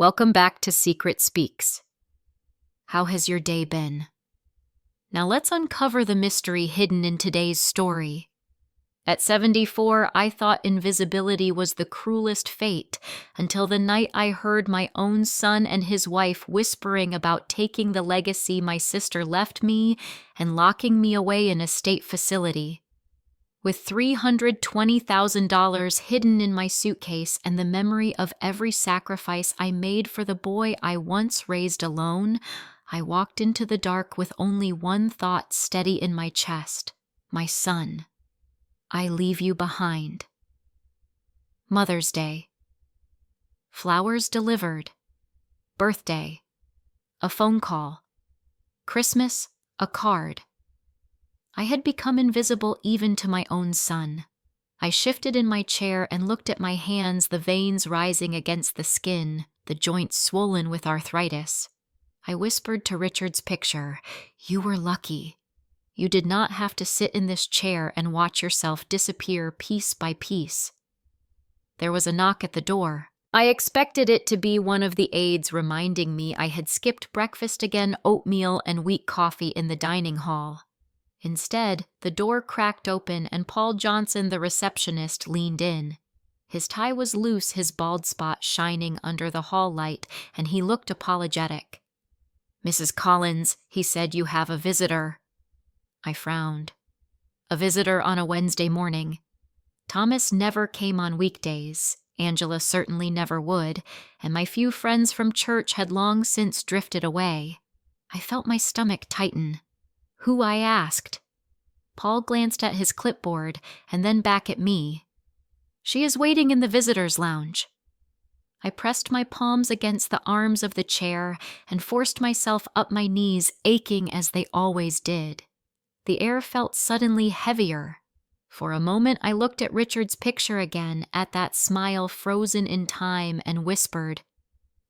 Welcome back to Secret Speaks. How has your day been? Now let's uncover the mystery hidden in today's story. At 74, I thought invisibility was the cruelest fate until the night I heard my own son and his wife whispering about taking the legacy my sister left me and locking me away in a state facility. With $320,000 hidden in my suitcase and the memory of every sacrifice I made for the boy I once raised alone, I walked into the dark with only one thought steady in my chest: my son. I leave you behind. Mother's Day. Flowers delivered. Birthday. A phone call. Christmas. A card. I had become invisible even to my own son. I shifted in my chair and looked at my hands, the veins rising against the skin, the joints swollen with arthritis. I whispered to Richard's picture, "You were lucky. You did not have to sit in this chair and watch yourself disappear piece by piece." There was a knock at the door. I expected it to be one of the aides reminding me I had skipped breakfast again, oatmeal and weak coffee in the dining hall. Instead, the door cracked open and Paul Johnson, the receptionist, leaned in. His tie was loose, his bald spot shining under the hall light, and he looked apologetic. "Mrs. Collins," he said, "you have a visitor." I frowned. A visitor on a Wednesday morning. Thomas never came on weekdays. Angela certainly never would, and my few friends from church had long since drifted away. I felt my stomach tighten. Who, I asked. Paul glanced at his clipboard and then back at me. "She is waiting in the visitors' lounge." I pressed my palms against the arms of the chair and forced myself up my knees, aching as they always did. The air felt suddenly heavier. For a moment I looked at Richard's picture again, at that smile frozen in time, and whispered,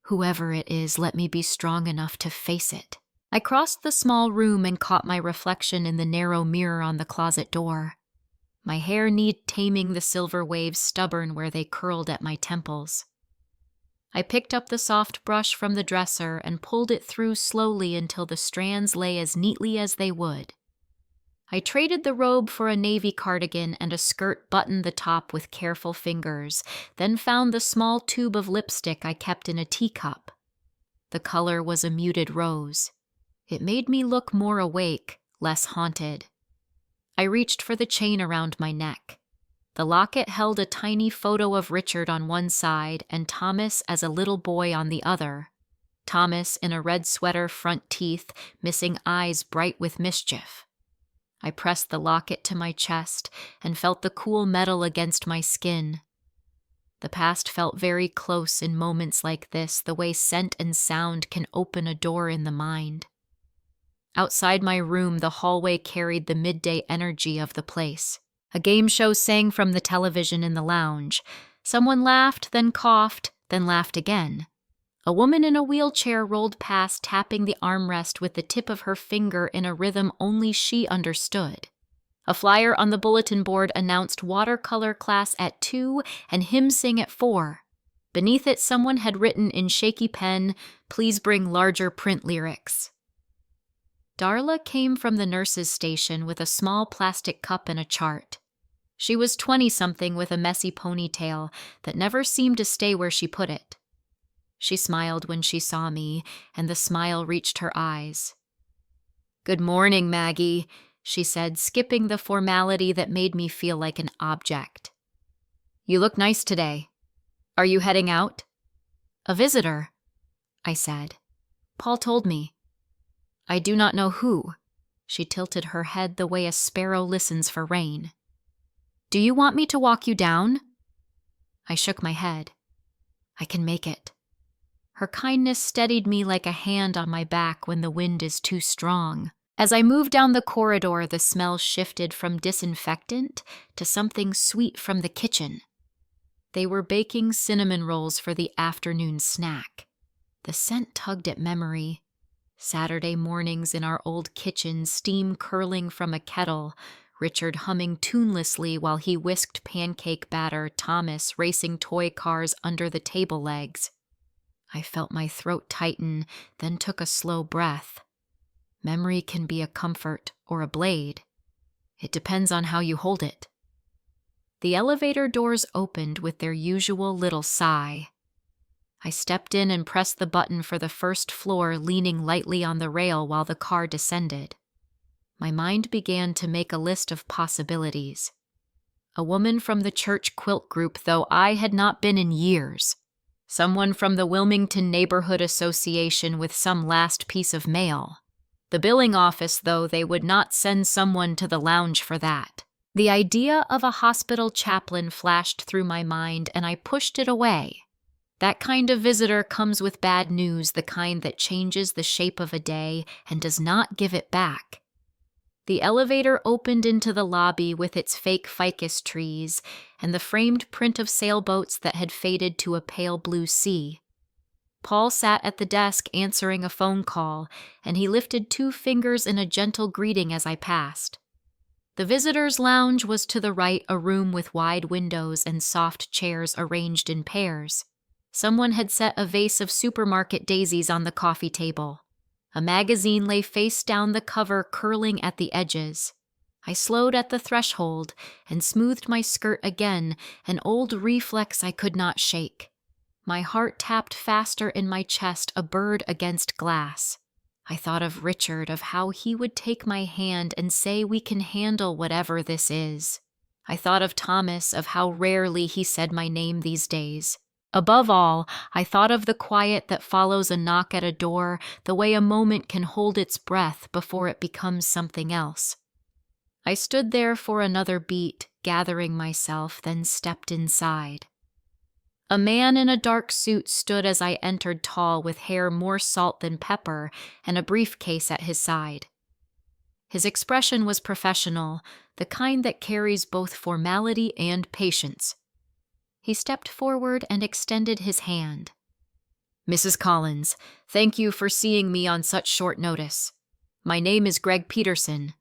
"Whoever it is, let me be strong enough to face it." I crossed the small room and caught my reflection in the narrow mirror on the closet door. My hair needed taming, the silver waves stubborn where they curled at my temples. I picked up the soft brush from the dresser and pulled it through slowly until the strands lay as neatly as they would. I traded the robe for a navy cardigan and a skirt buttoned the top with careful fingers, then found the small tube of lipstick I kept in a teacup. The color was a muted rose. It made me look more awake, less haunted. I reached for the chain around my neck. The locket held a tiny photo of Richard on one side and Thomas as a little boy on the other. Thomas in a red sweater, front teeth, missing eyes bright with mischief. I pressed the locket to my chest and felt the cool metal against my skin. The past felt very close in moments like this, the way scent and sound can open a door in the mind. Outside my room, the hallway carried the midday energy of the place. A game show sang from the television in the lounge. Someone laughed, then coughed, then laughed again. A woman in a wheelchair rolled past, tapping the armrest with the tip of her finger in a rhythm only she understood. A flyer on the bulletin board announced watercolor class at 2 and hymn sing at 4. Beneath it, someone had written in shaky pen, "Please bring larger print lyrics." Darla came from the nurse's station with a small plastic cup and a chart. She was 20-something with a messy ponytail that never seemed to stay where she put it. She smiled when she saw me, and the smile reached her eyes. "Good morning, Maggie," she said, skipping the formality that made me feel like an object. "You look nice today. Are you heading out?" "A visitor," I said. "Paul told me." "I do not know who." She tilted her head the way a sparrow listens for rain. "Do you want me to walk you down?" I shook my head. "I can make it." Her kindness steadied me like a hand on my back when the wind is too strong. As I moved down the corridor, the smell shifted from disinfectant to something sweet from the kitchen. They were baking cinnamon rolls for the afternoon snack. The scent tugged at memory. Saturday mornings in our old kitchen, steam curling from a kettle, Richard humming tunelessly while he whisked pancake batter, Thomas racing toy cars under the table legs. I felt my throat tighten, then took a slow breath. Memory can be a comfort or a blade. It depends on how you hold it. The elevator doors opened with their usual little sigh. I stepped in and pressed the button for the first floor, leaning lightly on the rail while the car descended. My mind began to make a list of possibilities. A woman from the church quilt group, though I had not been in years. Someone from the Wilmington Neighborhood Association with some last piece of mail. The billing office, though, they would not send someone to the lounge for that. The idea of a hospital chaplain flashed through my mind, and I pushed it away. That kind of visitor comes with bad news, the kind that changes the shape of a day and does not give it back. The elevator opened into the lobby with its fake ficus trees and the framed print of sailboats that had faded to a pale blue sea. Paul sat at the desk answering a phone call, and he lifted 2 fingers in a gentle greeting as I passed. The visitors' lounge was to the right, a room with wide windows and soft chairs arranged in pairs. Someone had set a vase of supermarket daisies on the coffee table. A magazine lay face down, the cover curling at the edges. I slowed at the threshold and smoothed my skirt again, an old reflex I could not shake. My heart tapped faster in my chest, a bird against glass. I thought of Richard, of how he would take my hand and say we can handle whatever this is. I thought of Thomas, of how rarely he said my name these days. Above all, I thought of the quiet that follows a knock at a door, the way a moment can hold its breath before it becomes something else. I stood there for another beat, gathering myself, then stepped inside. A man in a dark suit stood as I entered, tall, with hair more salt than pepper, and a briefcase at his side. His expression was professional, the kind that carries both formality and patience. He stepped forward and extended his hand. "Mrs. Collins, thank you for seeing me on such short notice. My name is Greg Peterson.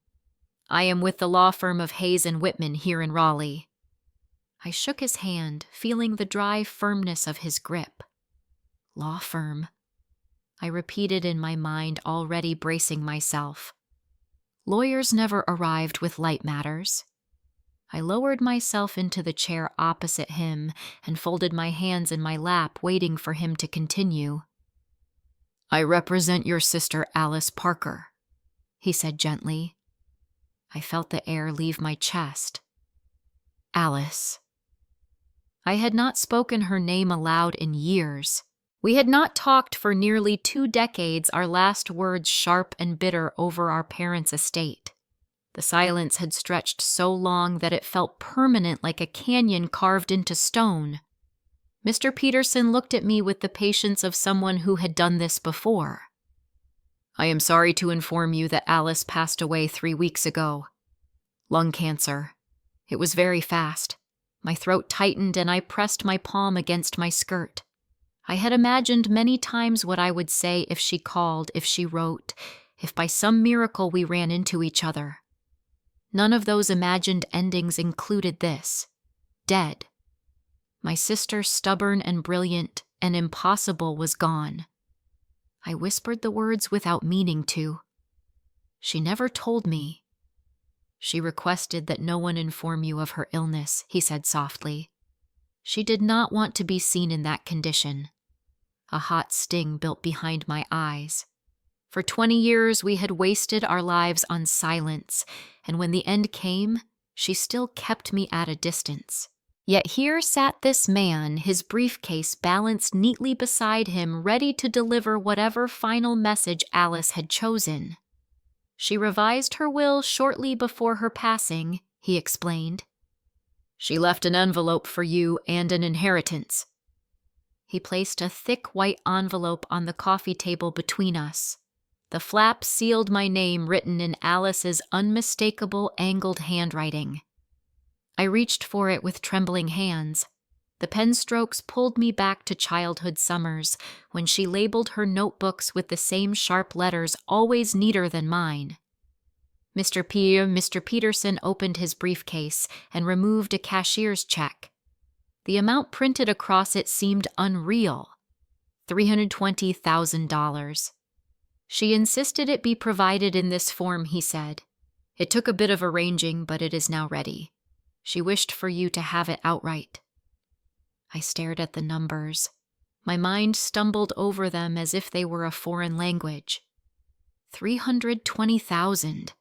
I am with the law firm of Hayes and Whitman here in Raleigh." I shook his hand, feeling the dry firmness of his grip. Law firm. I repeated in my mind, already bracing myself. Lawyers never arrived with light matters. I lowered myself into the chair opposite him and folded my hands in my lap, waiting for him to continue. "I represent your sister Alice Parker," he said gently. I felt the air leave my chest. Alice. I had not spoken her name aloud in years. We had not talked for nearly 2 decades, our last words sharp and bitter over our parents' estate. The silence had stretched so long that it felt permanent, like a canyon carved into stone. Mr. Peterson looked at me with the patience of someone who had done this before. "I am sorry to inform you that Alice passed away 3 weeks ago. Lung cancer. It was very fast. My throat tightened and I pressed my palm against my skirt. I had imagined many times what I would say if she called, if she wrote, if by some miracle we ran into each other. None of those imagined endings included this. Dead. My sister, stubborn and brilliant and impossible, was gone. I whispered the words without meaning to. She never told me. She requested that no one inform you of her illness, he said softly. She did not want to be seen in that condition. A hot sting built behind my eyes. For 20 years we had wasted our lives on silence, and when the end came, she still kept me at a distance. Yet here sat this man, his briefcase balanced neatly beside him, ready to deliver whatever final message Alice had chosen. She revised her will shortly before her passing, he explained. She left an envelope for you and an inheritance. He placed a thick white envelope on the coffee table between us. The flap sealed my name, written in Alice's unmistakable angled handwriting. I reached for it with trembling hands. The pen strokes pulled me back to childhood summers, when she labeled her notebooks with the same sharp letters, always neater than mine. Mr. Peterson opened his briefcase and removed a cashier's check. The amount printed across it seemed unreal. $320,000. She insisted it be provided in this form, he said. It took a bit of arranging, but it is now ready. She wished for you to have it outright. I stared at the numbers. My mind stumbled over them as if they were a foreign language. 320,000.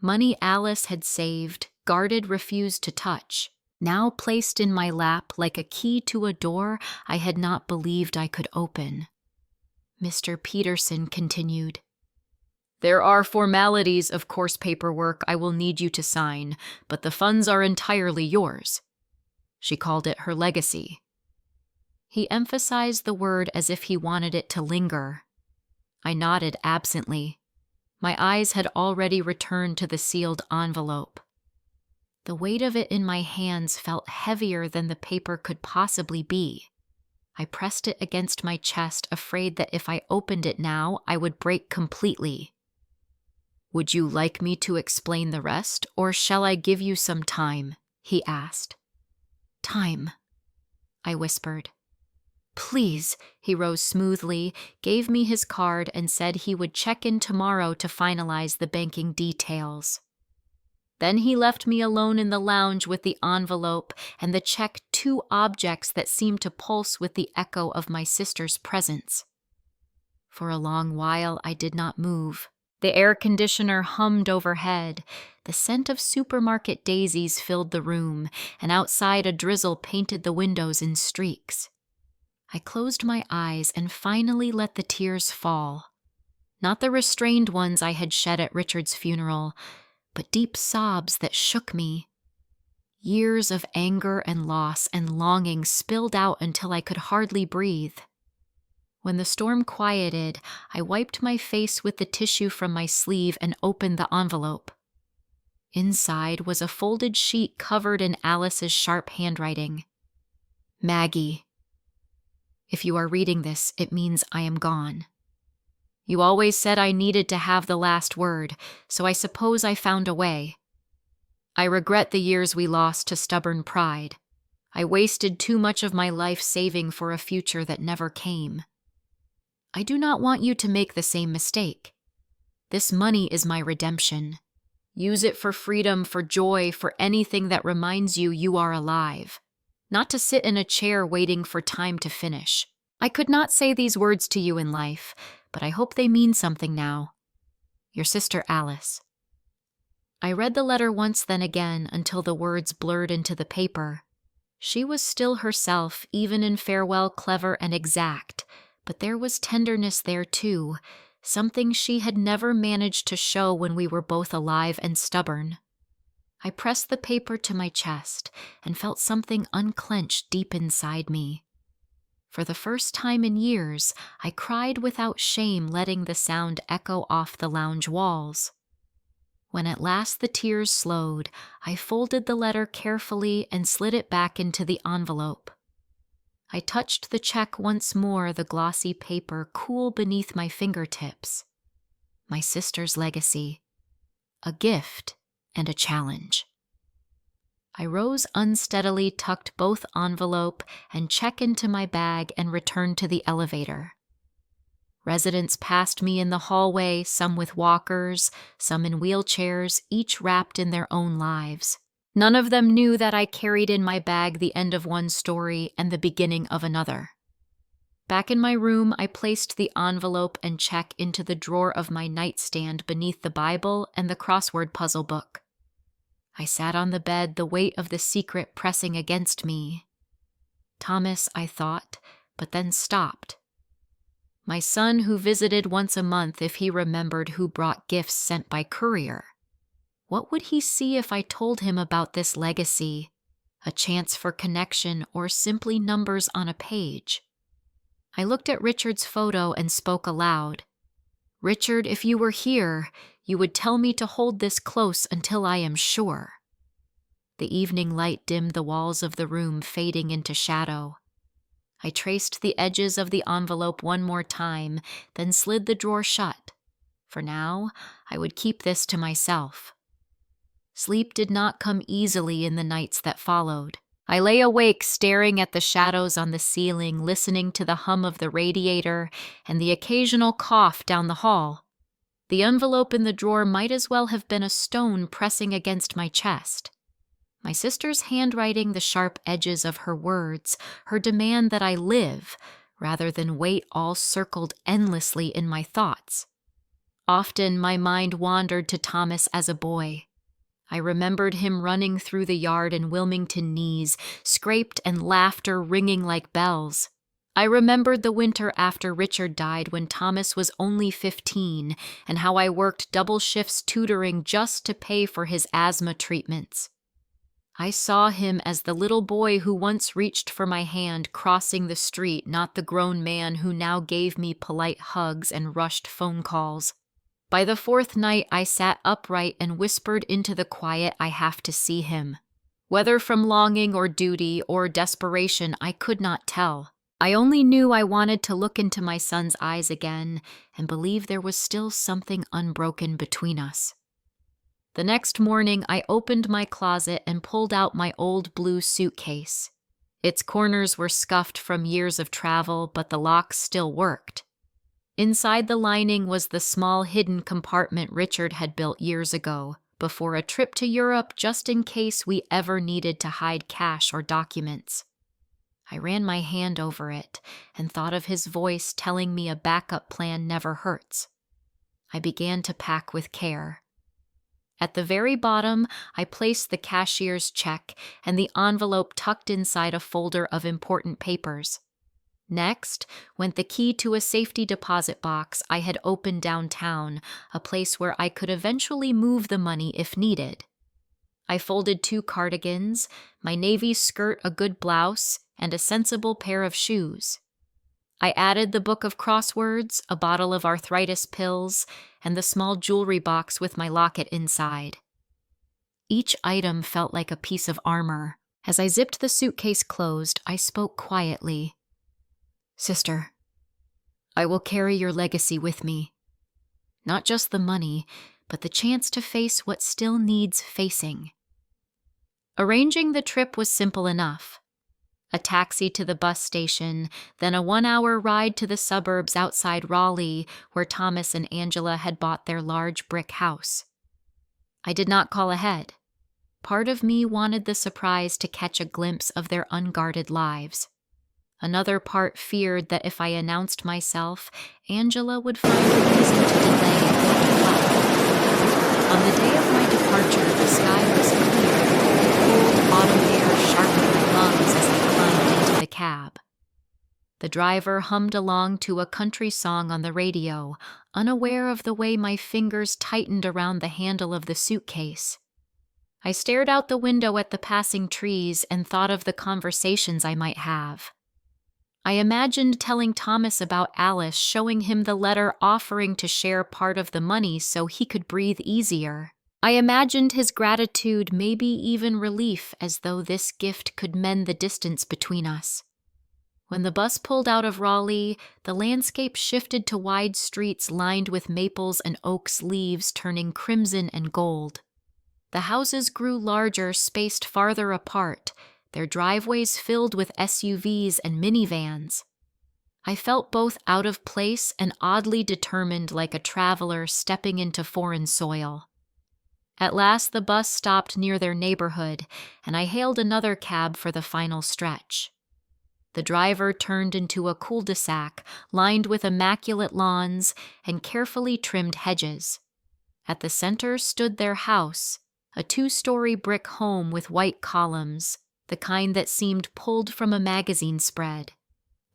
Money Alice had saved, guarded, refused to touch, now placed in my lap like a key to a door I had not believed I could open. Mr. Peterson continued, There are formalities of course paperwork I will need you to sign, but the funds are entirely yours. She called it her legacy. He emphasized the word as if he wanted it to linger. I nodded absently. My eyes had already returned to the sealed envelope. The weight of it in my hands felt heavier than the paper could possibly be. I pressed it against my chest, afraid that if I opened it now, I would break completely. Would you like me to explain the rest, or shall I give you some time? He asked. Time, I whispered. Please, he rose smoothly, gave me his card, and said he would check in tomorrow to finalize the banking details. Then he left me alone in the lounge with the envelope and the check, two objects that seemed to pulse with the echo of my sister's presence. For a long while I did not move. The air conditioner hummed overhead. The scent of supermarket daisies filled the room, and outside a drizzle painted the windows in streaks. I closed my eyes and finally let the tears fall. Not the restrained ones I had shed at Richard's funeral, but deep sobs that shook me. Years of anger and loss and longing spilled out until I could hardly breathe. When the storm quieted, I wiped my face with the tissue from my sleeve and opened the envelope. Inside was a folded sheet covered in Alice's sharp handwriting. Maggie. If you are reading this, it means I am gone. You always said I needed to have the last word, so I suppose I found a way. I regret the years we lost to stubborn pride. I wasted too much of my life saving for a future that never came. I do not want you to make the same mistake. This money is my redemption. Use it for freedom, for joy, for anything that reminds you you are alive. Not to sit in a chair waiting for time to finish. I could not say these words to you in life, but I hope they mean something now. Your sister Alice. I read the letter once, then again, until the words blurred into the paper. She was still herself, even in farewell, clever and exact, but there was tenderness there too, something she had never managed to show when we were both alive and stubborn. I pressed the paper to my chest and felt something unclench deep inside me. For the first time in years, I cried without shame, letting the sound echo off the lounge walls. When at last the tears slowed, I folded the letter carefully and slid it back into the envelope. I touched the check once more, the glossy paper cool beneath my fingertips. My sister's legacy. A gift and a challenge. I rose unsteadily, tucked both envelope and check into my bag, and returned to the elevator. Residents passed me in the hallway, some with walkers, some in wheelchairs, each wrapped in their own lives. None of them knew that I carried in my bag the end of one story and the beginning of another. Back in my room, I placed the envelope and check into the drawer of my nightstand beneath the Bible and the crossword puzzle book. I sat on the bed, the weight of the secret pressing against me. Thomas, I thought, but then stopped. My son who visited once a month if he remembered who brought gifts sent by courier. What would he see if I told him about this legacy? A chance for connection or simply numbers on a page? I looked at Richard's photo and spoke aloud. Richard, if you were here, you would tell me to hold this close until I am sure. The evening light dimmed the walls of the room, fading into shadow. I traced the edges of the envelope one more time, then slid the drawer shut. For now, I would keep this to myself. Sleep did not come easily in the nights that followed. I lay awake staring at the shadows on the ceiling, listening to the hum of the radiator and the occasional cough down the hall. The envelope in the drawer might as well have been a stone pressing against my chest. My sister's handwriting, the sharp edges of her words, her demand that I live, rather than wait, all circled endlessly in my thoughts. Often my mind wandered to Thomas as a boy. I remembered him running through the yard in Wilmington knees, scraped and laughter ringing like bells. I remembered the winter after Richard died when Thomas was only 15 and how I worked double shifts tutoring just to pay for his asthma treatments. I saw him as the little boy who once reached for my hand crossing the street, not the grown man who now gave me polite hugs and rushed phone calls. By the fourth night, I sat upright and whispered into the quiet, I have to see him. Whether from longing or duty or desperation, I could not tell. I only knew I wanted to look into my son's eyes again and believe there was still something unbroken between us. The next morning, I opened my closet and pulled out my old blue suitcase. Its corners were scuffed from years of travel, but the locks still worked. Inside the lining was the small hidden compartment Richard had built years ago, before a trip to Europe just in case we ever needed to hide cash or documents. I ran my hand over it and thought of his voice telling me a backup plan never hurts. I began to pack with care. At the very bottom, I placed the cashier's check and the envelope tucked inside a folder of important papers. Next went the key to a safety deposit box I had opened downtown, a place where I could eventually move the money if needed. I folded 2 cardigans, my navy skirt, a good blouse, and a sensible pair of shoes. I added the book of crosswords, a bottle of arthritis pills, and the small jewelry box with my locket inside. Each item felt like a piece of armor. As I zipped the suitcase closed, I spoke quietly. Sister, I will carry your legacy with me. Not just the money, but the chance to face what still needs facing. Arranging the trip was simple enough. A taxi to the bus station, then a 1-hour ride to the suburbs outside Raleigh, where Thomas and Angela had bought their large brick house. I did not call ahead. Part of me wanted the surprise to catch a glimpse of their unguarded lives. Another part feared that if I announced myself, Angela would find a reason to delay or deflect. On the day of my departure, the sky was clear, cold autumn air sharpened my lungs as I climbed into the cab. The driver hummed along to a country song on the radio, unaware of the way my fingers tightened around the handle of the suitcase. I stared out the window at the passing trees and thought of the conversations I might have. I imagined telling Thomas about Alice, showing him the letter offering to share part of the money so he could breathe easier. I imagined his gratitude, maybe even relief, as though this gift could mend the distance between us. When the bus pulled out of Raleigh, the landscape shifted to wide streets lined with maples and oaks leaves turning crimson and gold. The houses grew larger, spaced farther apart, their driveways filled with SUVs and minivans. I felt both out of place and oddly determined, like a traveler stepping into foreign soil. At last the bus stopped near their neighborhood, and I hailed another cab for the final stretch. The driver turned into a cul-de-sac lined with immaculate lawns and carefully trimmed hedges. At the center stood their house, a 2-story brick home with white columns, the kind that seemed pulled from a magazine spread.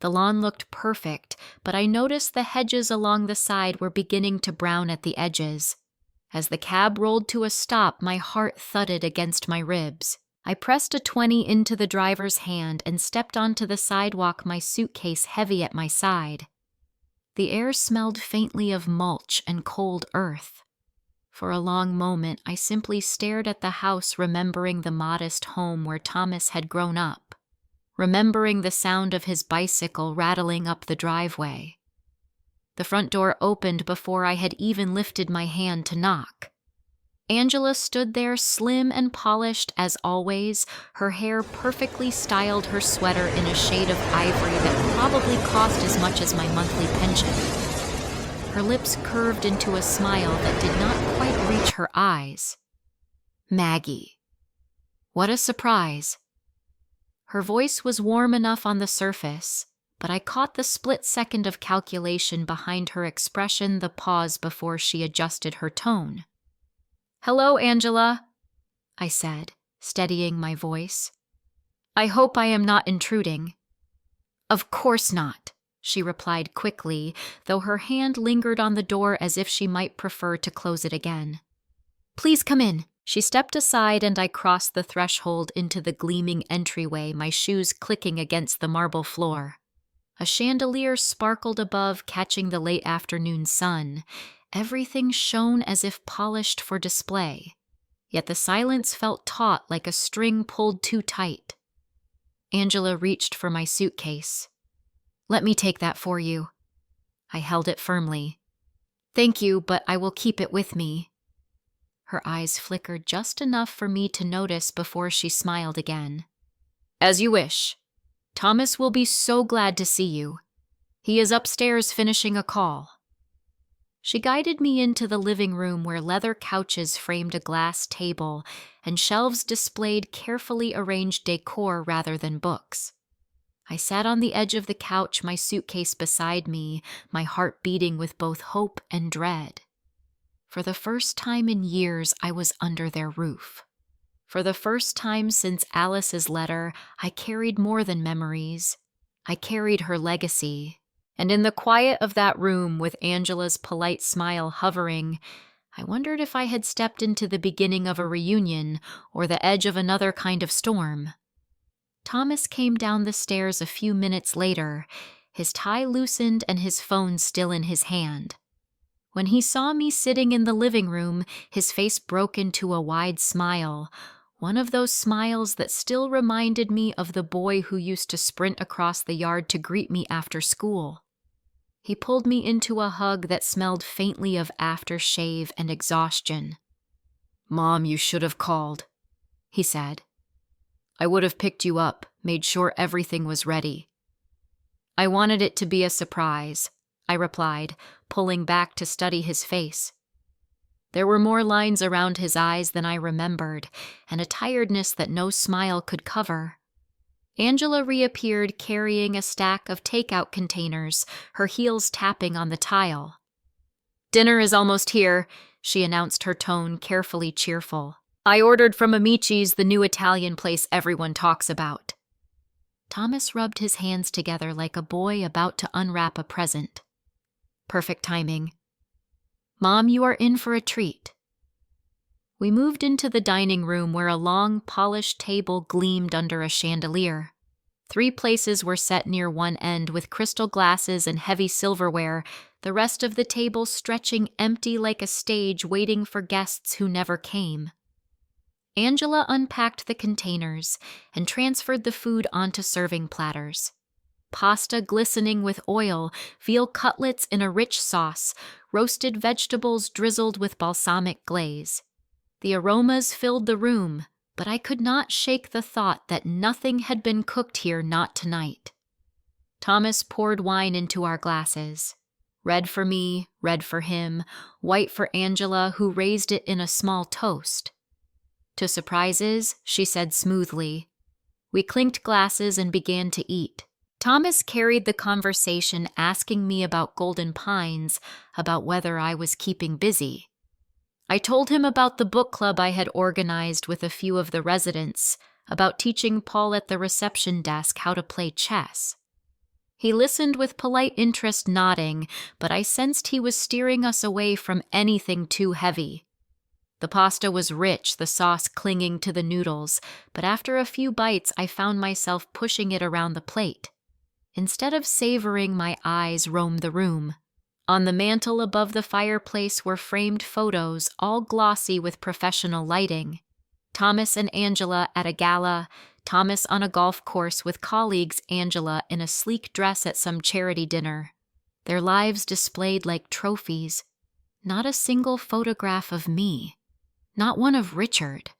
The lawn looked perfect, but I noticed the hedges along the side were beginning to brown at the edges. As the cab rolled to a stop, my heart thudded against my ribs. I pressed a 20 into the driver's hand and stepped onto the sidewalk, my suitcase heavy at my side. The air smelled faintly of mulch and cold earth. For a long moment, I simply stared at the house, remembering the modest home where Thomas had grown up, remembering the sound of his bicycle rattling up the driveway. The front door opened before I had even lifted my hand to knock. Angela stood there slim and polished as always, her hair perfectly styled, her sweater in a shade of ivory that probably cost as much as my monthly pension. Her lips curved into a smile that did not quite reach her eyes. Maggie. What a surprise. Her voice was warm enough on the surface, but I caught the split second of calculation behind her expression, the pause before she adjusted her tone. Hello, Angela, I said, steadying my voice. I hope I am not intruding. Of course not, she replied quickly, though her hand lingered on the door as if she might prefer to close it again. Please come in. She stepped aside and I crossed the threshold into the gleaming entryway, my shoes clicking against the marble floor. A chandelier sparkled above, catching the late afternoon sun. Everything shone as if polished for display, yet the silence felt taut, like a string pulled too tight. Angela reached for my suitcase. Let me take that for you. I held it firmly. Thank you, but I will keep it with me. Her eyes flickered just enough for me to notice before she smiled again. As you wish. Thomas will be so glad to see you. He is upstairs finishing a call. She guided me into the living room where leather couches framed a glass table and shelves displayed carefully arranged decor rather than books. I sat on the edge of the couch, my suitcase beside me, my heart beating with both hope and dread. For the first time in years, I was under their roof. For the first time since Alice's letter, I carried more than memories. I carried her legacy. And in the quiet of that room, with Angela's polite smile hovering, I wondered if I had stepped into the beginning of a reunion or the edge of another kind of storm. Thomas came down the stairs a few minutes later, his tie loosened and his phone still in his hand. When he saw me sitting in the living room, his face broke into a wide smile, one of those smiles that still reminded me of the boy who used to sprint across the yard to greet me after school. He pulled me into a hug that smelled faintly of aftershave and exhaustion. Mom, you should have called, he said. I would have picked you up, made sure everything was ready. I wanted it to be a surprise, I replied, pulling back to study his face. There were more lines around his eyes than I remembered, and a tiredness that no smile could cover. Angela reappeared carrying a stack of takeout containers, her heels tapping on the tile. Dinner is almost here, she announced, her tone carefully cheerful. I ordered from Amici's, the new Italian place everyone talks about. Thomas rubbed his hands together like a boy about to unwrap a present. Perfect timing. Mom, you are in for a treat. We moved into the dining room where a long, polished table gleamed under a chandelier. 3 places were set near one end with crystal glasses and heavy silverware, the rest of the table stretching empty like a stage waiting for guests who never came. Angela unpacked the containers and transferred the food onto serving platters. Pasta glistening with oil, veal cutlets in a rich sauce, roasted vegetables drizzled with balsamic glaze. The aromas filled the room, but I could not shake the thought that nothing had been cooked here not tonight. Thomas poured wine into our glasses. Red for me, red for him, white for Angela, who raised it in a small toast. To surprises, she said smoothly. We clinked glasses and began to eat. Thomas carried the conversation, asking me about Golden Pines, about whether I was keeping busy. I told him about the book club I had organized with a few of the residents, about teaching Paul at the reception desk how to play chess. He listened with polite interest, nodding, but I sensed he was steering us away from anything too heavy. The pasta was rich, the sauce clinging to the noodles, but after a few bites I found myself pushing it around the plate. Instead of savoring, my eyes roamed the room. On the mantel above the fireplace were framed photos, all glossy with professional lighting. Thomas and Angela at a gala, Thomas on a golf course with colleagues, Angela in a sleek dress at some charity dinner. Their lives displayed like trophies. Not a single photograph of me. not one of Richard.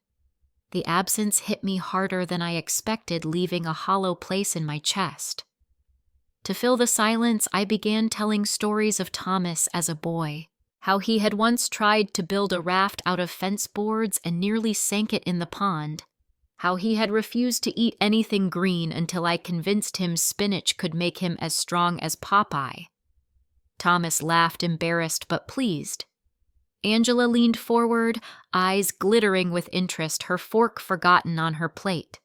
The absence hit me harder than I expected, leaving a hollow place in my chest. To fill the silence, I began telling stories of Thomas as a boy, how he had once tried to build a raft out of fence boards and nearly sank it in the pond, how he had refused to eat anything green until I convinced him spinach could make him as strong as Popeye. Thomas laughed, embarrassed but pleased. Angela leaned forward, eyes glittering with interest, her fork forgotten on her plate.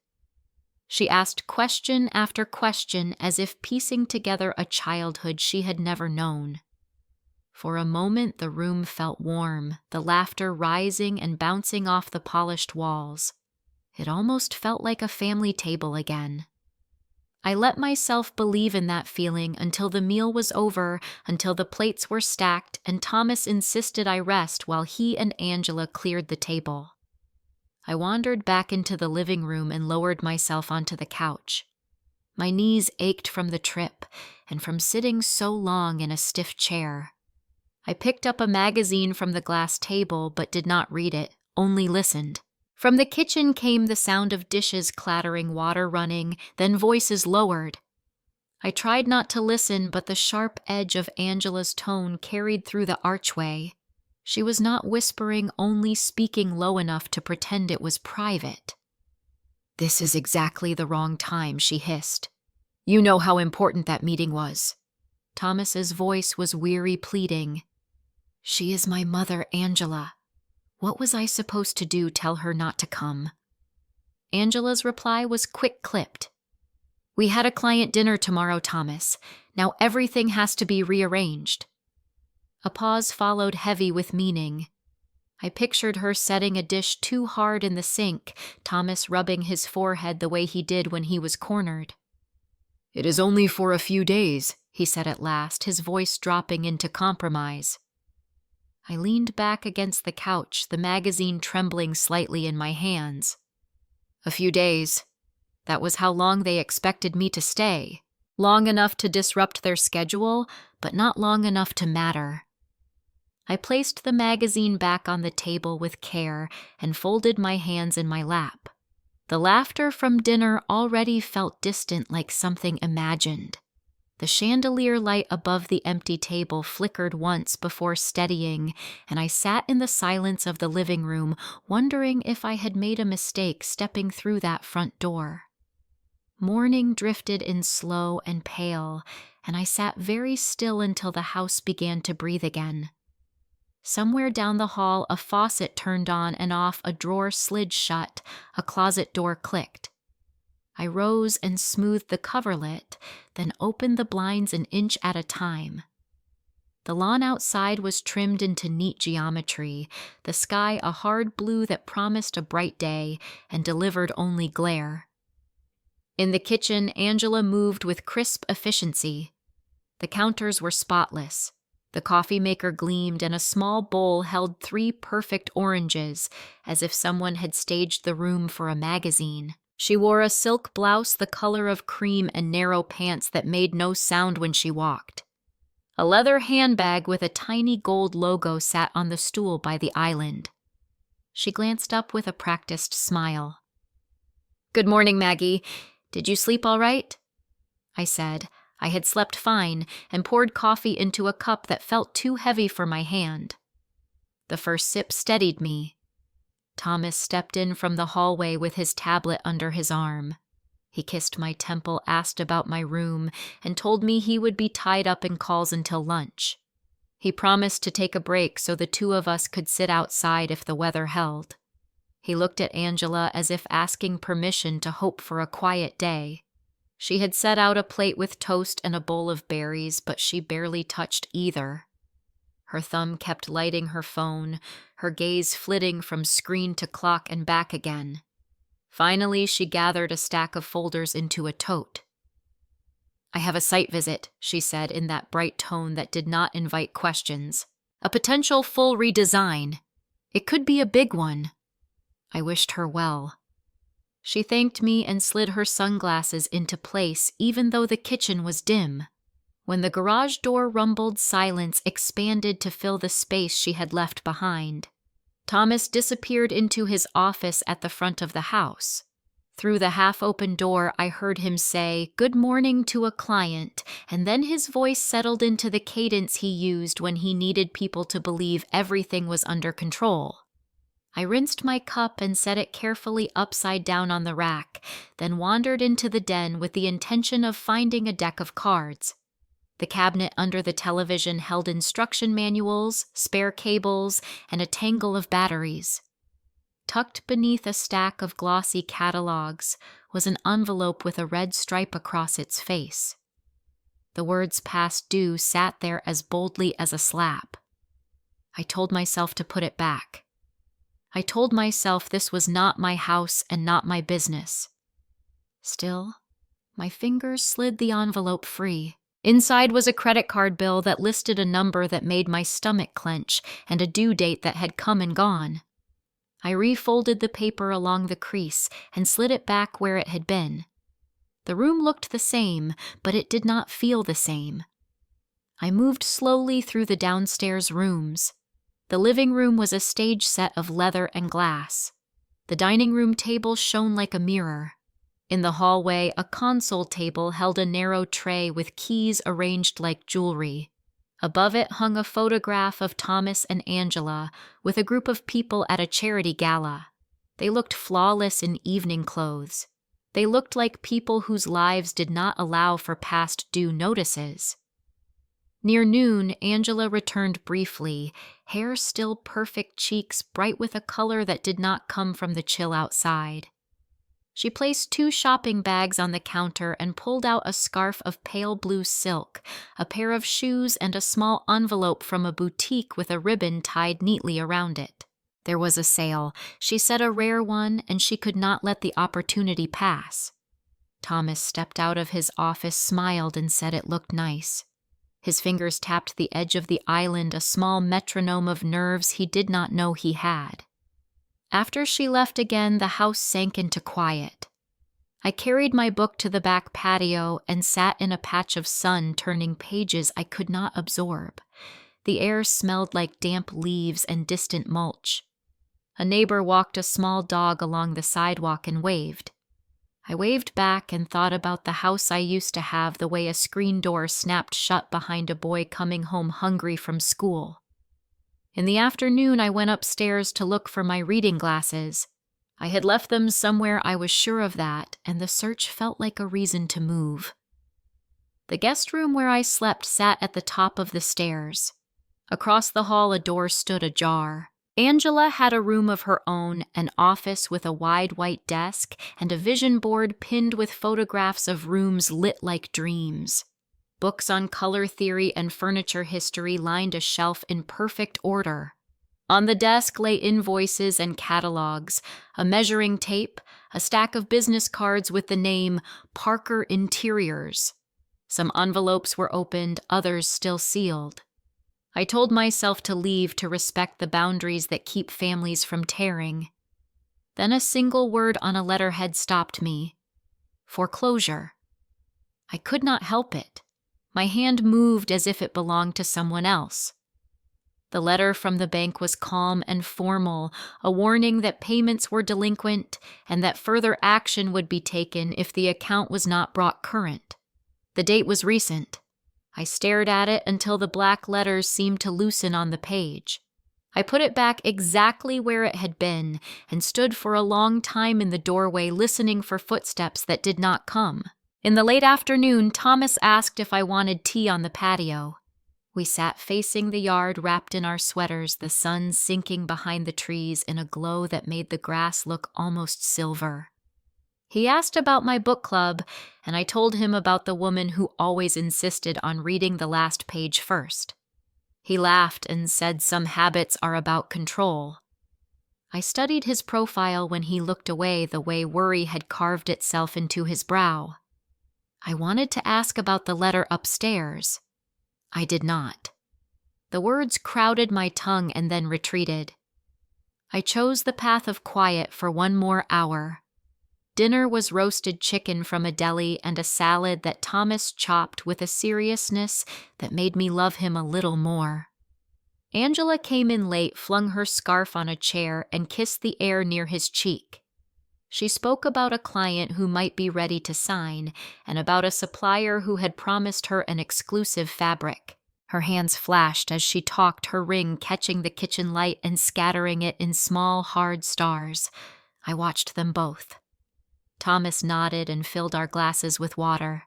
She asked question after question as if piecing together a childhood she had never known. For a moment the room felt warm, the laughter rising and bouncing off the polished walls. It almost felt like a family table again. I let myself believe in that feeling until the meal was over, until the plates were stacked, and Thomas insisted I rest while he and Angela cleared the table. I wandered back into the living room and lowered myself onto the couch. My knees ached from the trip and from sitting so long in a stiff chair. I picked up a magazine from the glass table but did not read it, only listened. From the kitchen came the sound of dishes clattering, water running, then voices lowered. I tried not to listen, but the sharp edge of Angela's tone carried through the archway. She was not whispering, only speaking low enough to pretend it was private. "This is exactly the wrong time," she hissed. "You know how important that meeting was." Thomas's voice was weary, pleading. "She is my mother, Angela. What was I supposed to do, tell her not to come?" Angela's reply was quick-clipped. "We had a client dinner tomorrow, Thomas. Now everything has to be rearranged." A pause followed, heavy with meaning. I pictured her setting a dish too hard in the sink, Thomas rubbing his forehead the way he did when he was cornered. "It is only for a few days," he said at last, his voice dropping into compromise. I leaned back against the couch, the magazine trembling slightly in my hands. A few days. That was how long they expected me to stay. Long enough to disrupt their schedule, but not long enough to matter. I placed the magazine back on the table with care and folded my hands in my lap. The laughter from dinner already felt distant, like something imagined. The chandelier light above the empty table flickered once before steadying, and I sat in the silence of the living room, wondering if I had made a mistake stepping through that front door. Morning drifted in slow and pale, and I sat very still until the house began to breathe again. Somewhere down the hall, a faucet turned on and off, a drawer slid shut, a closet door clicked. I rose and smoothed the coverlet, then opened the blinds an inch at a time. The lawn outside was trimmed into neat geometry, the sky a hard blue that promised a bright day and delivered only glare. In the kitchen, Angela moved with crisp efficiency. The counters were spotless. The coffee maker gleamed, and a small bowl held 3 perfect oranges, as if someone had staged the room for a magazine. She wore a silk blouse the color of cream and narrow pants that made no sound when she walked. A leather handbag with a tiny gold logo sat on the stool by the island. She glanced up with a practiced smile. "Good morning, Maggie. Did you sleep all right?" I said. I had slept fine and poured coffee into a cup that felt too heavy for my hand. The first sip steadied me. Thomas stepped in from the hallway with his tablet under his arm. He kissed my temple, asked about my room, and told me he would be tied up in calls until lunch. He promised to take a break so the two of us could sit outside if the weather held. He looked at Angela as if asking permission to hope for a quiet day. She had set out a plate with toast and a bowl of berries, but she barely touched either. Her thumb kept lighting her phone, her gaze flitting from screen to clock and back again. Finally, she gathered a stack of folders into a tote. "I have a site visit," she said in that bright tone that did not invite questions. "A potential full redesign. It could be a big one." I wished her well. She thanked me and slid her sunglasses into place, even though the kitchen was dim. When the garage door rumbled, silence expanded to fill the space she had left behind. Thomas disappeared into his office at the front of the house. Through the half-open door, I heard him say, "Good morning" to a client, and then his voice settled into the cadence he used when he needed people to believe everything was under control. I rinsed my cup and set it carefully upside down on the rack, then wandered into the den with the intention of finding a deck of cards. The cabinet under the television held instruction manuals, spare cables, and a tangle of batteries. Tucked beneath a stack of glossy catalogs was an envelope with a red stripe across its face. The words "past due" sat there as boldly as a slap. I told myself to put it back. I told myself this was not my house and not my business. Still, my fingers slid the envelope free. Inside was a credit card bill that listed a number that made my stomach clench and a due date that had come and gone. I refolded the paper along the crease and slid it back where it had been. The room looked the same, but it did not feel the same. I moved slowly through the downstairs rooms. The living room was a stage set of leather and glass. The dining room table shone like a mirror. In the hallway, a console table held a narrow tray with keys arranged like jewelry. Above it hung a photograph of Thomas and Angela with a group of people at a charity gala. They looked flawless in evening clothes. They looked like people whose lives did not allow for past due notices. Near noon, Angela returned briefly, hair still perfect, cheeks bright with a color that did not come from the chill outside. She placed 2 shopping bags on the counter and pulled out a scarf of pale blue silk, a pair of shoes, and a small envelope from a boutique with a ribbon tied neatly around it. There was a sale, she said, a rare one, and she could not let the opportunity pass. Thomas stepped out of his office, smiled, and said it looked nice. His fingers tapped the edge of the island, a small metronome of nerves he did not know he had. After she left again, the house sank into quiet. I carried my book to the back patio and sat in a patch of sun, turning pages I could not absorb. The air smelled like damp leaves and distant mulch. A neighbor walked a small dog along the sidewalk and waved. I waved back and thought about the house I used to have, the way a screen door snapped shut behind a boy coming home hungry from school. In the afternoon, I went upstairs to look for my reading glasses. I had left them somewhere, I was sure of that, and the search felt like a reason to move. The guest room where I slept sat at the top of the stairs. Across the hall, a door stood ajar. Angela had a room of her own, an office with a wide white desk and a vision board pinned with photographs of rooms lit like dreams. Books on color theory and furniture history lined a shelf in perfect order. On the desk lay invoices and catalogs, a measuring tape, a stack of business cards with the name Parker Interiors. Some envelopes were opened, others still sealed. I told myself to leave, to respect the boundaries that keep families from tearing. Then a single word on a letterhead stopped me. Foreclosure. I could not help it. My hand moved as if it belonged to someone else. The letter from the bank was calm and formal, a warning that payments were delinquent and that further action would be taken if the account was not brought current. The date was recent. I stared at it until the black letters seemed to loosen on the page. I put it back exactly where it had been and stood for a long time in the doorway, listening for footsteps that did not come. In the late afternoon, Thomas asked if I wanted tea on the patio. We sat facing the yard, wrapped in our sweaters, the sun sinking behind the trees in a glow that made the grass look almost silver. He asked about my book club, and I told him about the woman who always insisted on reading the last page first. He laughed and said some habits are about control. I studied his profile when he looked away, the way worry had carved itself into his brow. I wanted to ask about the letter upstairs. I did not. The words crowded my tongue and then retreated. I chose the path of quiet for 1 more hour. Dinner was roasted chicken from a deli and a salad that Thomas chopped with a seriousness that made me love him a little more. Angela came in late, flung her scarf on a chair, and kissed the air near his cheek. She spoke about a client who might be ready to sign, and about a supplier who had promised her an exclusive fabric. Her hands flashed as she talked, her ring catching the kitchen light and scattering it in small, hard stars. I watched them both. Thomas nodded and filled our glasses with water.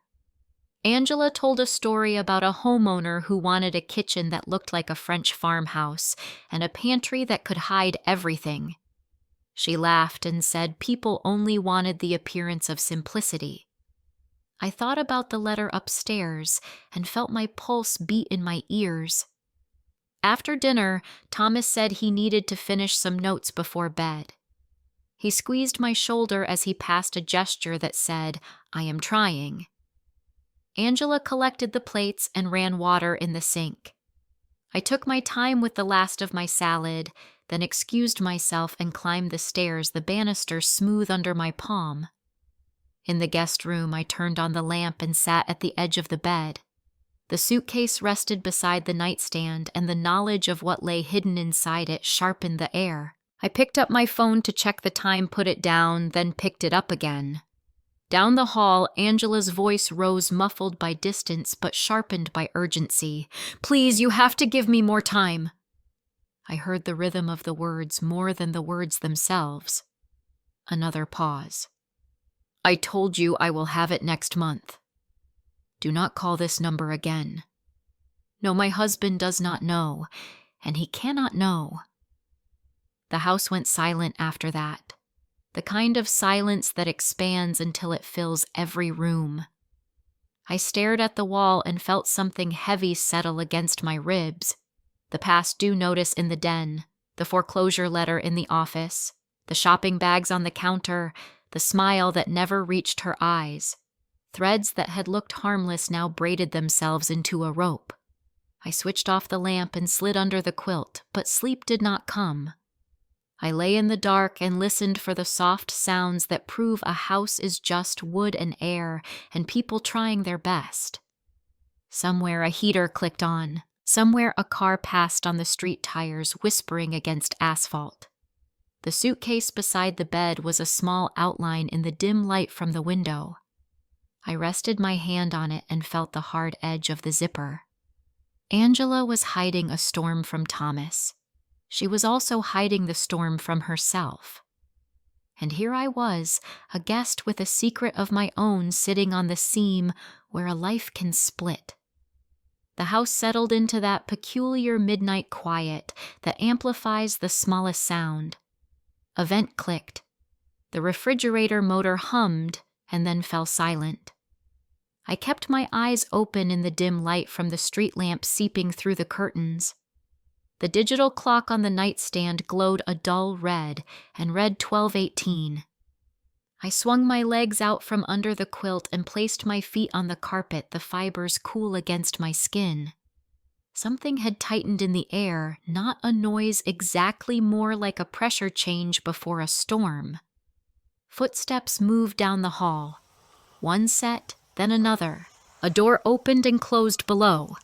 Angela told a story about a homeowner who wanted a kitchen that looked like a French farmhouse and a pantry that could hide everything. She laughed and said people only wanted the appearance of simplicity. I thought about the letter upstairs and felt my pulse beat in my ears. After dinner, Thomas said he needed to finish some notes before bed. He squeezed my shoulder as he passed a gesture that said, "I am trying." Angela collected the plates and ran water in the sink. I took my time with the last of my salad, then excused myself and climbed the stairs, the banister smooth under my palm. In the guest room, I turned on the lamp and sat at the edge of the bed. The suitcase rested beside the nightstand, and the knowledge of what lay hidden inside it sharpened the air. I picked up my phone to check the time, put it down, then picked it up again. Down the hall, Angela's voice rose, muffled by distance but sharpened by urgency. "Please, you have to give me more time." I heard the rhythm of the words more than the words themselves. Another pause. "I told you I will have it next month. Do not call this number again. No, my husband does not know, and he cannot know." The house went silent after that. The kind of silence that expands until it fills every room. I stared at the wall and felt something heavy settle against my ribs. The past due notice in the den, the foreclosure letter in the office, the shopping bags on the counter, the smile that never reached her eyes. Threads that had looked harmless now braided themselves into a rope. I switched off the lamp and slid under the quilt, but sleep did not come. I lay in the dark and listened for the soft sounds that prove a house is just wood and air and people trying their best. Somewhere a heater clicked on. Somewhere a car passed on the street tires, whispering against asphalt. The suitcase beside the bed was a small outline in the dim light from the window. I rested my hand on it and felt the hard edge of the zipper. Angela was hiding a storm from Thomas. She was also hiding the storm from herself. And here I was, a guest with a secret of my own, sitting on the seam where a life can split. The house settled into that peculiar midnight quiet that amplifies the smallest sound. A vent clicked. The refrigerator motor hummed and then fell silent. I kept my eyes open in the dim light from the street lamp seeping through the curtains. The digital clock on the nightstand glowed a dull red and read 12:18. I swung my legs out from under the quilt and placed my feet on the carpet, the fibers cool against my skin. Something had tightened in the air, not a noise, exactly more like a pressure change before a storm. Footsteps moved down the hall. One set, then another. A door opened and closed below.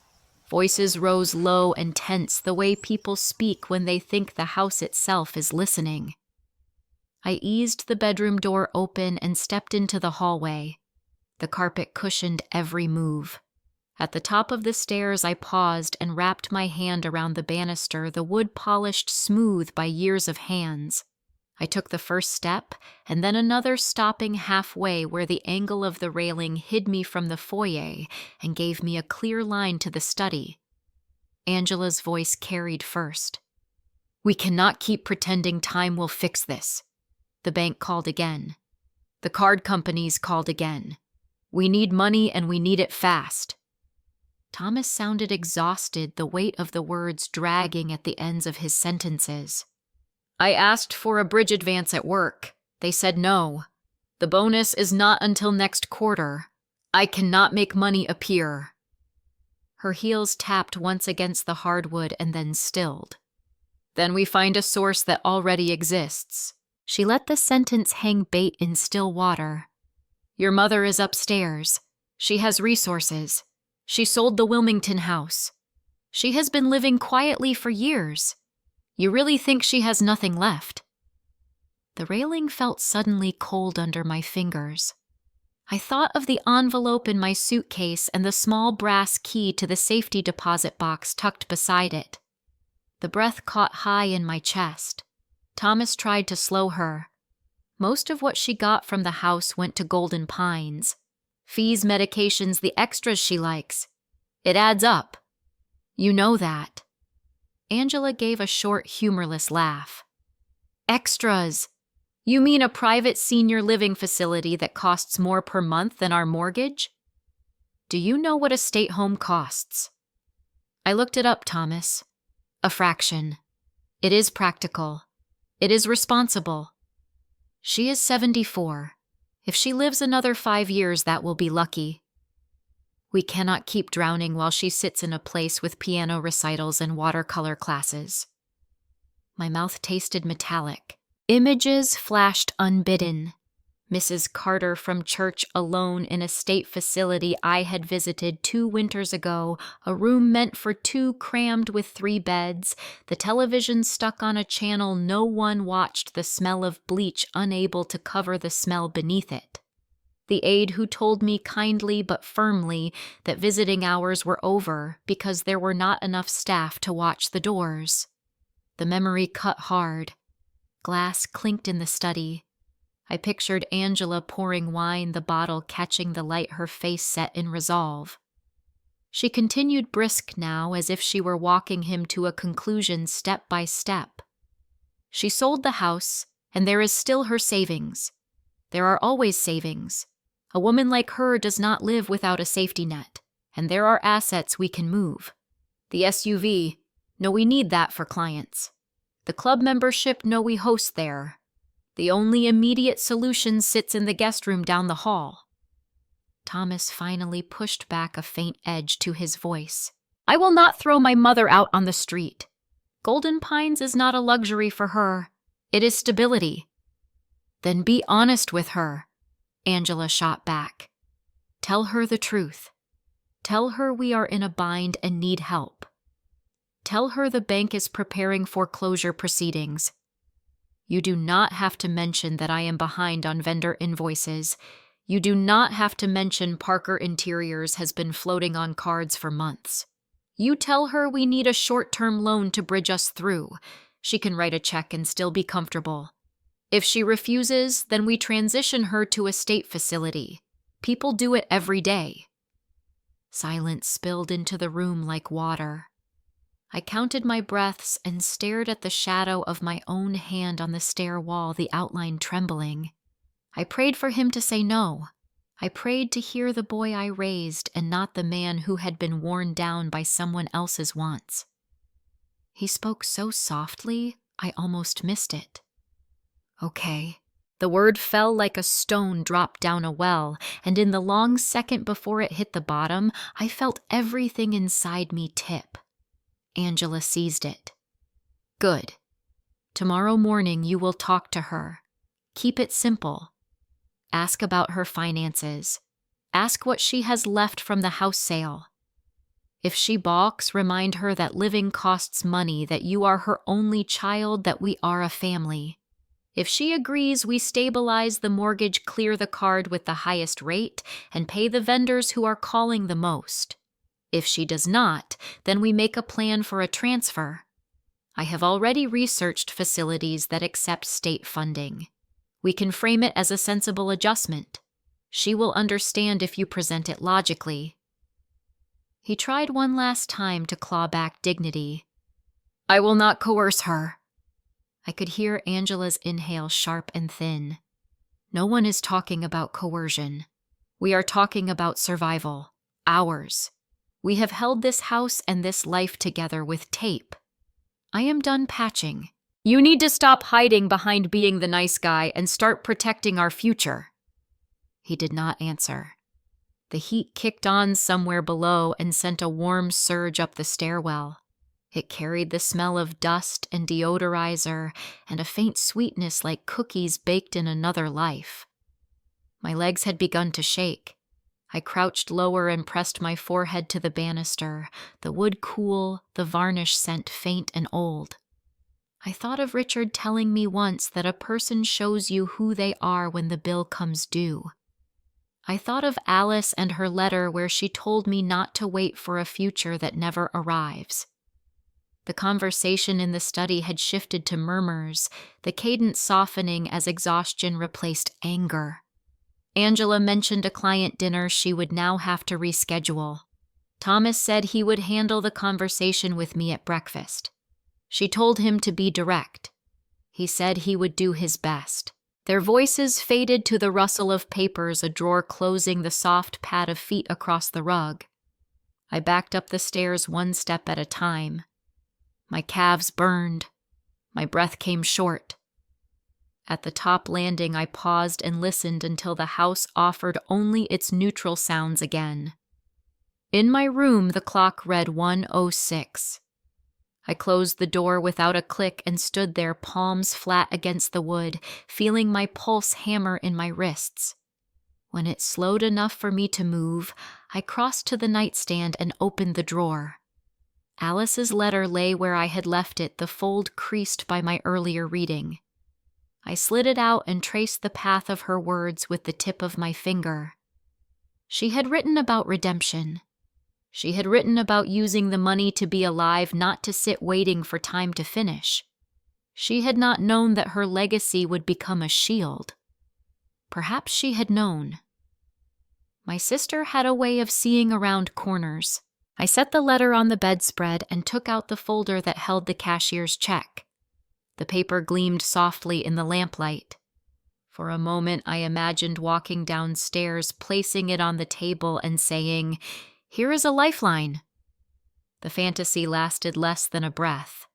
Voices rose low and tense, the way people speak when they think the house itself is listening. I eased the bedroom door open and stepped into the hallway. The carpet cushioned every move. At the top of the stairs, I paused and wrapped my hand around the banister, the wood polished smooth by years of hands. I took the first step, and then another, stopping halfway where the angle of the railing hid me from the foyer and gave me a clear line to the study. Angela's voice carried first. "We cannot keep pretending time will fix this." The bank called again. The card companies called again. "We need money and we need it fast." Thomas sounded exhausted, the weight of the words dragging at the ends of his sentences. "I asked for a bridge advance at work. They said no. The bonus is not until next quarter. I cannot make money appear." Her heels tapped once against the hardwood and then stilled. "Then we find a source that already exists." She let the sentence hang bait in still water. "Your mother is upstairs. She has resources. She sold the Wilmington house. She has been living quietly for years. You really think she has nothing left?" The railing felt suddenly cold under my fingers. I thought of the envelope in my suitcase and the small brass key to the safety deposit box tucked beside it. The breath caught high in my chest. Thomas tried to slow her. Most of what she got from the house went to Golden Pines. Fees, medications, the extras she likes. It adds up. You know that. Angela gave a short, humorless laugh. Extras? You mean a private senior living facility that costs more per month than our mortgage? Do you know what a state home costs? I looked it up, Thomas. A fraction. It is practical. It is responsible. She is 74. If she lives another 5 years, that will be lucky. We cannot keep drowning while she sits in a place with piano recitals and watercolor classes. My mouth tasted metallic. Images flashed unbidden. Mrs. Carter from church alone in a state facility I had visited 2 winters ago, a room meant for 2 crammed with 3 beds, the television stuck on a channel no one watched, the smell of bleach unable to cover the smell beneath it. The aide who told me kindly but firmly that visiting hours were over because there were not enough staff to watch the doors. The memory cut hard. Glass clinked in the study. I pictured Angela pouring wine, the bottle catching the light her face set in resolve. She continued brisk now, as if she were walking him to a conclusion step by step. She sold the house, and there is still her savings. There are always savings. A woman like her does not live without a safety net, and there are assets we can move. The SUV, no, we need that for clients. The club membership, no, we host there. The only immediate solution sits in the guest room down the hall. Thomas finally pushed back a faint edge to his voice. I will not throw my mother out on the street. Golden Pines is not a luxury for her. It is stability. Then be honest with her, Angela shot back. Tell her the truth. Tell her we are in a bind and need help. Tell her the bank is preparing foreclosure proceedings. You do not have to mention that I am behind on vendor invoices. You do not have to mention Parker Interiors has been floating on cards for months. You tell her we need a short-term loan to bridge us through. She can write a check and still be comfortable. If she refuses, then we transition her to a state facility. People do it every day. Silence spilled into the room like water. I counted my breaths and stared at the shadow of my own hand on the stair wall, the outline trembling. I prayed for him to say no. I prayed to hear the boy I raised and not the man who had been worn down by someone else's wants. He spoke so softly, I almost missed it. Okay. The word fell like a stone dropped down a well, and in the long second before it hit the bottom, I felt everything inside me tip. Angela seized it. Good. Tomorrow morning you will talk to her. Keep it simple. Ask about her finances. Ask what she has left from the house sale. If she balks, remind her that living costs money, that you are her only child, that we are a family. If she agrees, we stabilize the mortgage, clear the card with the highest rate, and pay the vendors who are calling the most. If she does not, then we make a plan for a transfer. I have already researched facilities that accept state funding. We can frame it as a sensible adjustment. She will understand if you present it logically. He tried one last time to claw back dignity. I will not coerce her. I could hear Angela's inhale sharp and thin. No one is talking about coercion. We are talking about survival. Ours. We have held this house and this life together with tape. I am done patching. You need to stop hiding behind being the nice guy and start protecting our future. He did not answer. The heat kicked on somewhere below and sent a warm surge up the stairwell. It carried the smell of dust and deodorizer and a faint sweetness like cookies baked in another life. My legs had begun to shake. I crouched lower and pressed my forehead to the banister, the wood cool, the varnish scent faint and old. I thought of Richard telling me once that a person shows you who they are when the bill comes due. I thought of Alice and her letter where she told me not to wait for a future that never arrives. The conversation in the study had shifted to murmurs, the cadence softening as exhaustion replaced anger. Angela mentioned a client dinner she would now have to reschedule. Thomas said he would handle the conversation with me at breakfast. She told him to be direct. He said he would do his best. Their voices faded to the rustle of papers, a drawer closing, the soft pad of feet across the rug. I backed up the stairs one step at a time. My calves burned. My breath came short. At the top landing, I paused and listened until the house offered only its neutral sounds again. In my room, the clock read 1:06. I closed the door without a click and stood there, palms flat against the wood, feeling my pulse hammer in my wrists. When it slowed enough for me to move, I crossed to the nightstand and opened the drawer. Alice's letter lay where I had left it, the fold creased by my earlier reading. I slid it out and traced the path of her words with the tip of my finger. She had written about redemption. She had written about using the money to be alive, not to sit waiting for time to finish. She had not known that her legacy would become a shield. Perhaps she had known. My sister had a way of seeing around corners. I set the letter on the bedspread and took out the folder that held the cashier's check. The paper gleamed softly in the lamplight. For a moment, I imagined walking downstairs, placing it on the table and saying, "Here is a lifeline." The fantasy lasted less than a breath.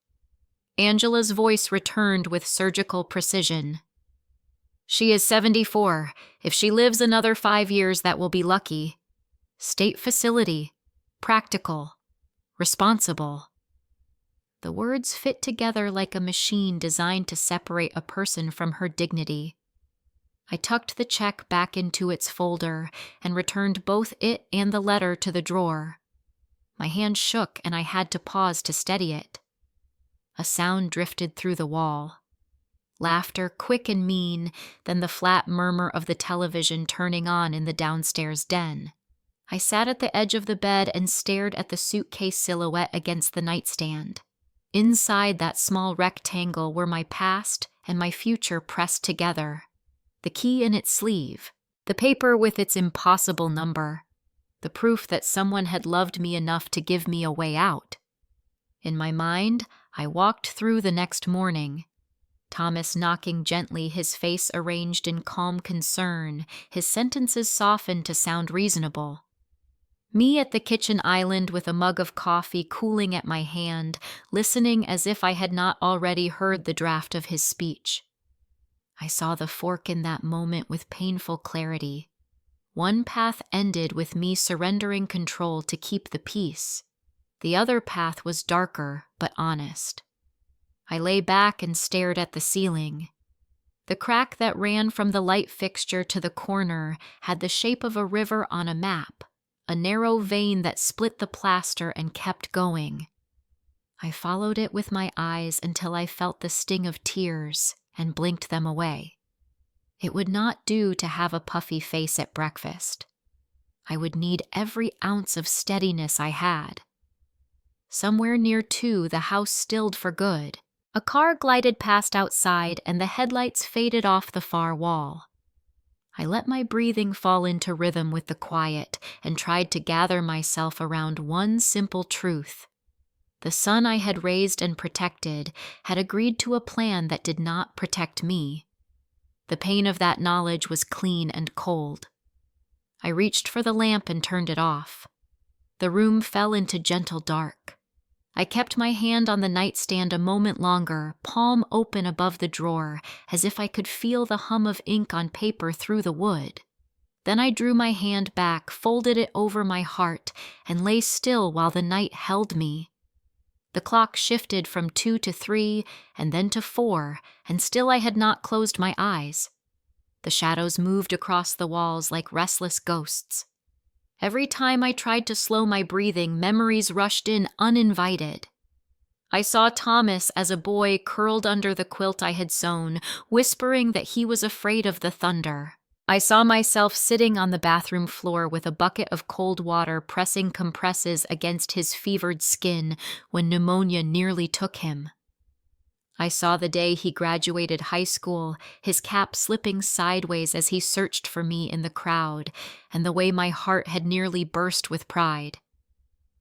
Angela's voice returned with surgical precision. "She is 74. If she lives another 5 years, that will be lucky. State facility. Practical. Responsible." The words fit together like a machine designed to separate a person from her dignity. I tucked the check back into its folder and returned both it and the letter to the drawer. My hand shook and I had to pause to steady it. A sound drifted through the wall. Laughter, quick and mean, then the flat murmur of the television turning on in the downstairs den. I sat at the edge of the bed and stared at the suitcase silhouette against the nightstand. Inside that small rectangle were my past and my future pressed together. The key in its sleeve, the paper with its impossible number, the proof that someone had loved me enough to give me a way out. In my mind, I walked through the next morning. Thomas knocking gently, his face arranged in calm concern, his sentences softened to sound reasonable. Me at the kitchen island with a mug of coffee cooling at my hand, listening as if I had not already heard the draft of his speech. I saw the fork in that moment with painful clarity. One path ended with me surrendering control to keep the peace. The other path was darker, but honest. I lay back and stared at the ceiling. The crack that ran from the light fixture to the corner had the shape of a river on a map, a narrow vein that split the plaster and kept going. I followed it with my eyes until I felt the sting of tears and blinked them away. It would not do to have a puffy face at breakfast. I would need every ounce of steadiness I had. Somewhere near 2, the house stilled for good. A car glided past outside and the headlights faded off the far wall. I let my breathing fall into rhythm with the quiet and tried to gather myself around one simple truth. The son I had raised and protected had agreed to a plan that did not protect me. The pain of that knowledge was clean and cold. I reached for the lamp and turned it off. The room fell into gentle dark. I kept my hand on the nightstand a moment longer, palm open above the drawer, as if I could feel the hum of ink on paper through the wood. Then I drew my hand back, folded it over my heart, and lay still while the night held me. The clock shifted from 2 to 3, and then to 4, and still I had not closed my eyes. The shadows moved across the walls like restless ghosts. Every time I tried to slow my breathing, memories rushed in uninvited. I saw Thomas as a boy curled under the quilt I had sewn, whispering that he was afraid of the thunder. I saw myself sitting on the bathroom floor with a bucket of cold water pressing compresses against his fevered skin when pneumonia nearly took him. I saw the day he graduated high school, his cap slipping sideways as he searched for me in the crowd, and the way my heart had nearly burst with pride.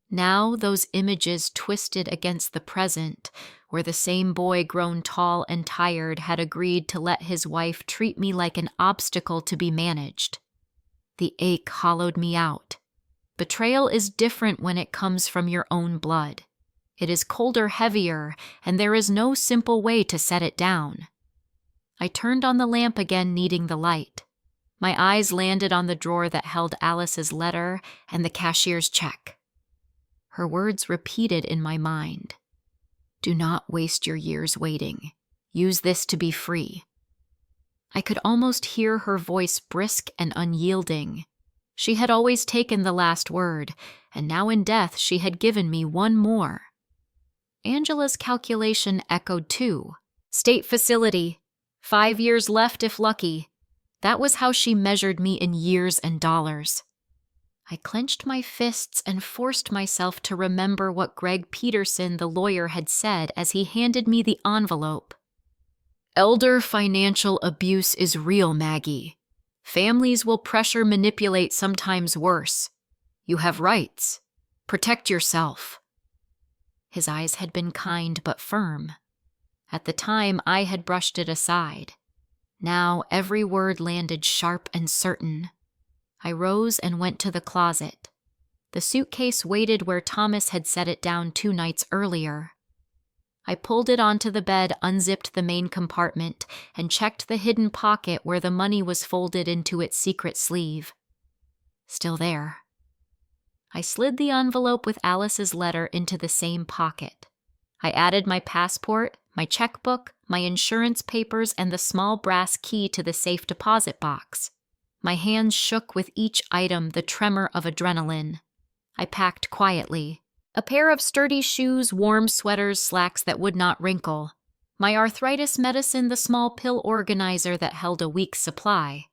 Now those images twisted against the present, where the same boy grown tall and tired had agreed to let his wife treat me like an obstacle to be managed. The ache hollowed me out. Betrayal is different when it comes from your own blood. It is colder, heavier, and there is no simple way to set it down. I turned on the lamp again, needing the light. My eyes landed on the drawer that held Alice's letter and the cashier's check. Her words repeated in my mind. Do not waste your years waiting. Use this to be free. I could almost hear her voice brisk and unyielding. She had always taken the last word, and now in death she had given me one more. Angela's calculation echoed too. State facility. 5 years left if lucky. That was how she measured me in years and dollars. I clenched my fists and forced myself to remember what Greg Peterson, the lawyer, had said as he handed me the envelope. Elder financial abuse is real, Maggie. Families will pressure manipulate, sometimes worse. You have rights. Protect yourself. His eyes had been kind but firm. At the time, I had brushed it aside. Now every word landed sharp and certain. I rose and went to the closet. The suitcase waited where Thomas had set it down 2 nights earlier. I pulled it onto the bed, unzipped the main compartment, and checked the hidden pocket where the money was folded into its secret sleeve. Still there. I slid the envelope with Alice's letter into the same pocket. I added my passport, my checkbook, my insurance papers, and the small brass key to the safe deposit box. My hands shook with each item, the tremor of adrenaline. I packed quietly. A pair of sturdy shoes, warm sweaters, slacks that would not wrinkle. My arthritis medicine, the small pill organizer that held a week's supply.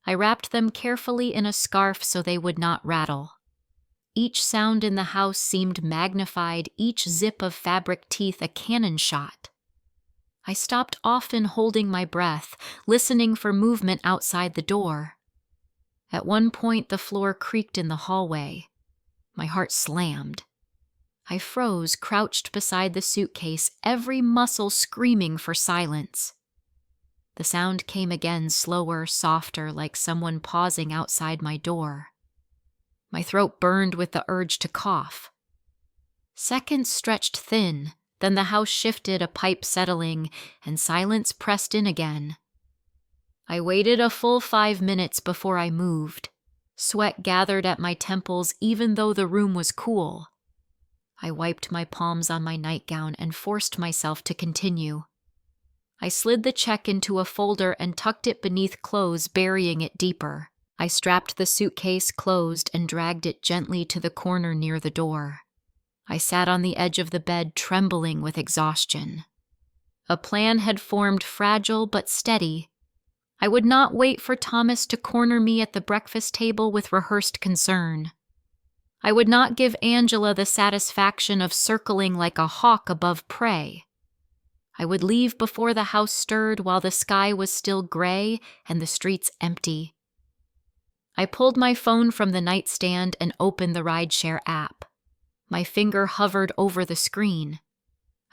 I wrapped them carefully in a scarf so they would not rattle. Each sound in the house seemed magnified, each zip of fabric teeth a cannon shot. I stopped often, holding my breath, listening for movement outside the door. At one point, the floor creaked in the hallway. My heart slammed. I froze, crouched beside the suitcase, every muscle screaming for silence. The sound came again, slower, softer, like someone pausing outside my door. My throat burned with the urge to cough. Seconds stretched thin, then the house shifted, a pipe settling, and silence pressed in again. I waited a full 5 minutes before I moved. Sweat gathered at my temples even though the room was cool. I wiped my palms on my nightgown and forced myself to continue. I slid the check into a folder and tucked it beneath clothes, burying it deeper. I strapped the suitcase closed and dragged it gently to the corner near the door. I sat on the edge of the bed, trembling with exhaustion. A plan had formed, fragile but steady. I would not wait for Thomas to corner me at the breakfast table with rehearsed concern. I would not give Angela the satisfaction of circling like a hawk above prey. I would leave before the house stirred, while the sky was still gray and the streets empty. I pulled my phone from the nightstand and opened the rideshare app. My finger hovered over the screen.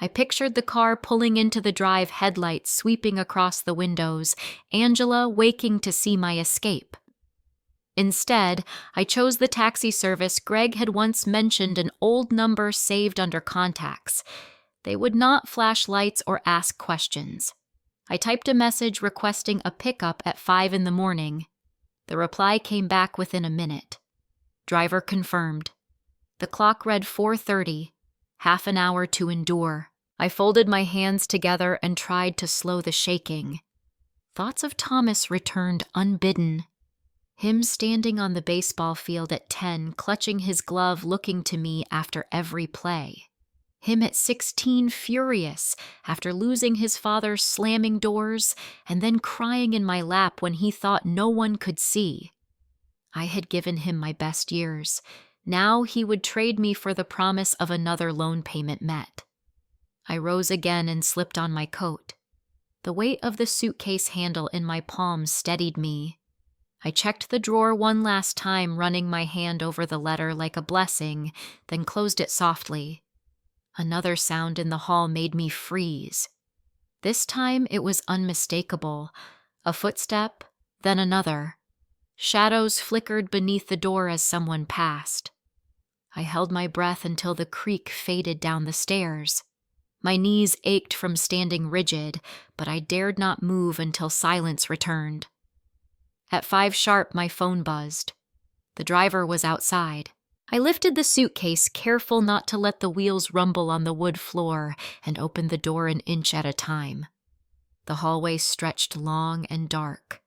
I pictured the car pulling into the drive, headlights sweeping across the windows, Angela waking to see my escape. Instead, I chose the taxi service. Greg had once mentioned an old number saved under contacts. They would not flash lights or ask questions. I typed a message requesting a pickup at 5 a.m. The reply came back within a minute. Driver confirmed. The clock read 4:30, half an hour to endure. I folded my hands together and tried to slow the shaking. Thoughts of Thomas returned unbidden. Him standing on the baseball field at 10, clutching his glove, looking to me after every play. Him at 16, furious after losing his father, slamming doors, and then crying in my lap when he thought no one could see. I had given him my best years. Now he would trade me for the promise of another loan payment met. I rose again and slipped on my coat. The weight of the suitcase handle in my palms steadied me. I checked the drawer one last time, running my hand over the letter like a blessing, then closed it softly. Another sound in the hall made me freeze. This time it was unmistakable. A footstep, then another. Shadows flickered beneath the door as someone passed. I held my breath until the creak faded down the stairs. My knees ached from standing rigid, but I dared not move until silence returned. At 5 sharp, my phone buzzed. The driver was outside. I lifted the suitcase, careful not to let the wheels rumble on the wood floor, and opened the door an inch at a time. The hallway stretched long and dark.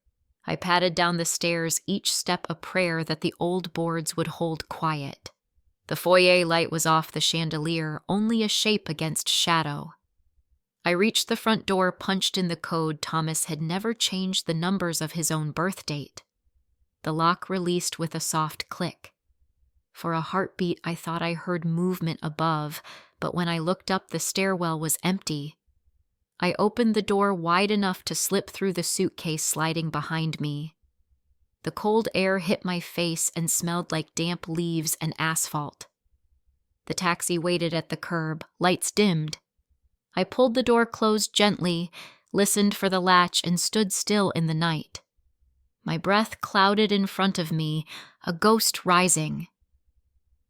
I padded down the stairs, each step a prayer that the old boards would hold quiet. The foyer light was off the chandelier, only a shape against shadow. I reached the front door, punched in the code. Thomas had never changed the numbers of his own birth date. The lock released with a soft click. For a heartbeat, I thought I heard movement above, but when I looked up, the stairwell was empty. I opened the door wide enough to slip through the suitcase sliding behind me. The cold air hit my face and smelled like damp leaves and asphalt. The taxi waited at the curb, lights dimmed. I pulled the door closed gently, listened for the latch, and stood still in the night. My breath clouded in front of me, a ghost rising.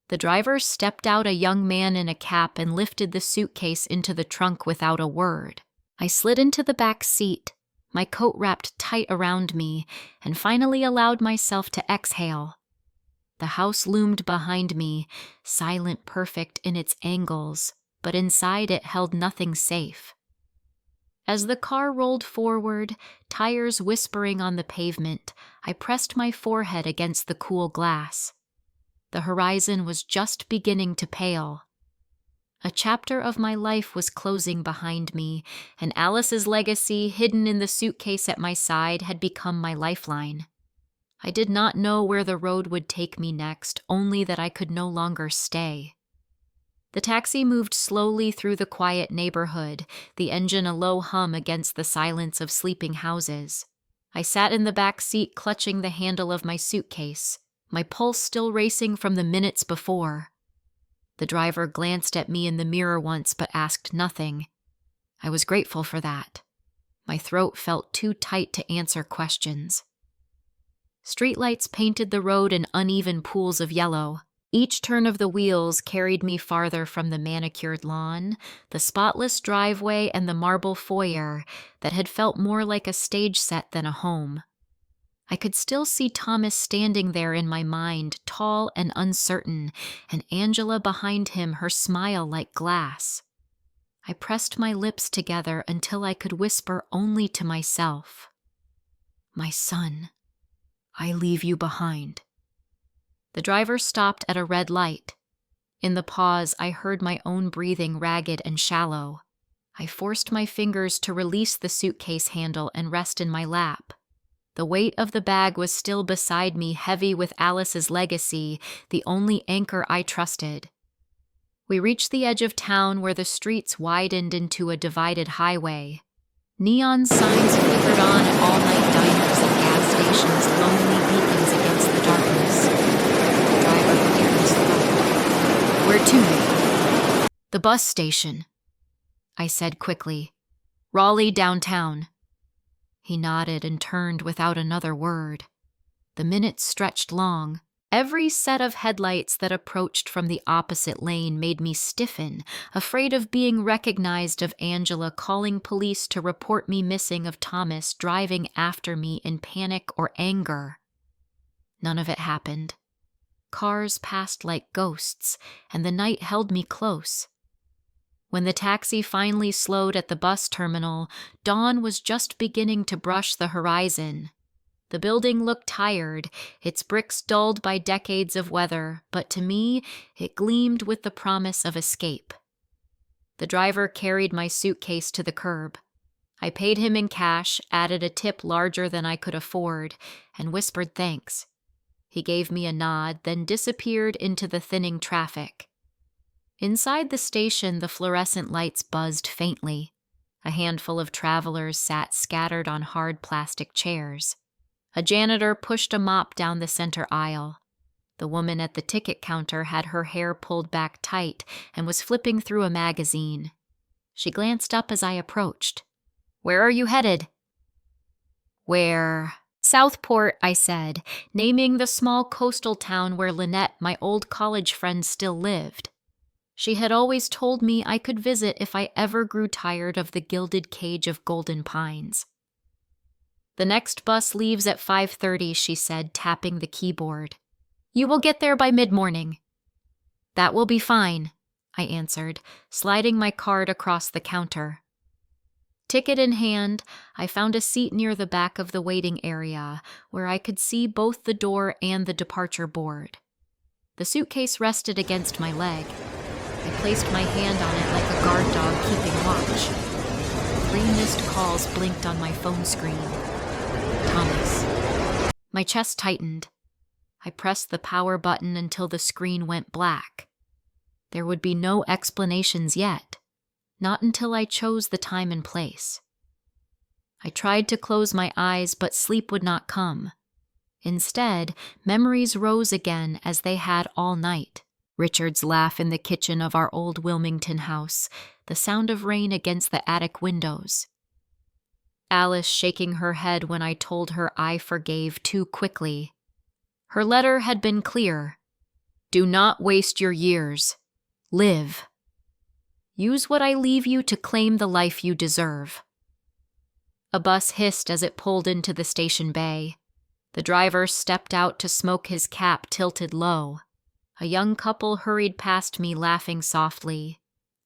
The driver stepped out, a young man in a cap, and lifted the suitcase into the trunk without a word. I slid into the back seat, my coat wrapped tight around me, and finally allowed myself to exhale. The house loomed behind me, silent, perfect in its angles, but inside it held nothing safe. As the car rolled forward, tires whispering on the pavement, I pressed my forehead against the cool glass. The horizon was just beginning to pale. A chapter of my life was closing behind me, and Alice's legacy, hidden in the suitcase at my side, had become my lifeline. I did not know where the road would take me next, only that I could no longer stay. The taxi moved slowly through the quiet neighborhood, the engine a low hum against the silence of sleeping houses. I sat in the back seat, clutching the handle of my suitcase, my pulse still racing from the minutes before. The driver glanced at me in the mirror once but asked nothing. I was grateful for that. My throat felt too tight to answer questions. Streetlights painted the road in uneven pools of yellow. Each turn of the wheels carried me farther from the manicured lawn, the spotless driveway, and the marble foyer that had felt more like a stage set than a home. I could still see Thomas standing there in my mind, tall and uncertain, and Angela behind him, her smile like glass. I pressed my lips together until I could whisper only to myself, "My son, I leave you behind." The driver stopped at a red light. In the pause, I heard my own breathing, ragged and shallow. I forced my fingers to release the suitcase handle and rest in my lap. The weight of the bag was still beside me, heavy with Alice's legacy, the only anchor I trusted. We reached the edge of town where the streets widened into a divided highway. Neon signs flickered on at all-night diners and gas stations, lonely beacons against the darkness. The driver cleared his throat. "Where to?" "The bus station," I said quickly. "Raleigh downtown." He nodded and turned without another word. The minutes stretched long. Every set of headlights that approached from the opposite lane made me stiffen, afraid of being recognized, of Angela calling police to report me missing, of Thomas driving after me in panic or anger. None of it happened. Cars passed like ghosts, and the night held me close. When the taxi finally slowed at the bus terminal, dawn was just beginning to brush the horizon. The building looked tired, its bricks dulled by decades of weather, but to me, it gleamed with the promise of escape. The driver carried my suitcase to the curb. I paid him in cash, added a tip larger than I could afford, and whispered thanks. He gave me a nod, then disappeared into the thinning traffic. Inside the station, the fluorescent lights buzzed faintly. A handful of travelers sat scattered on hard plastic chairs. A janitor pushed a mop down the center aisle. The woman at the ticket counter had her hair pulled back tight and was flipping through a magazine. She glanced up as I approached. "Where are you headed?" "Where?" "Southport," I said, naming the small coastal town where Lynette, my old college friend, still lived. She had always told me I could visit if I ever grew tired of the gilded cage of Golden Pines. "The next bus leaves at 5:30, she said, tapping the keyboard. "You will get there by mid-morning." "That will be fine," I answered, sliding my card across the counter. Ticket in hand, I found a seat near the back of the waiting area, where I could see both the door and the departure board. The suitcase rested against my leg. I placed my hand on it like a guard dog keeping watch. 3 missed calls blinked on my phone screen. Thomas. My chest tightened. I pressed the power button until the screen went black. There would be no explanations yet, not until I chose the time and place. I tried to close my eyes, but sleep would not come. Instead, memories rose again as they had all night. Richard's laugh in the kitchen of our old Wilmington house, the sound of rain against the attic windows. Alice shaking her head when I told her I forgave too quickly. Her letter had been clear. "Do not waste your years. Live. Use what I leave you to claim the life you deserve." A bus hissed as it pulled into the station bay. The driver stepped out to smoke his cap tilted low. A young couple hurried past me laughing softly.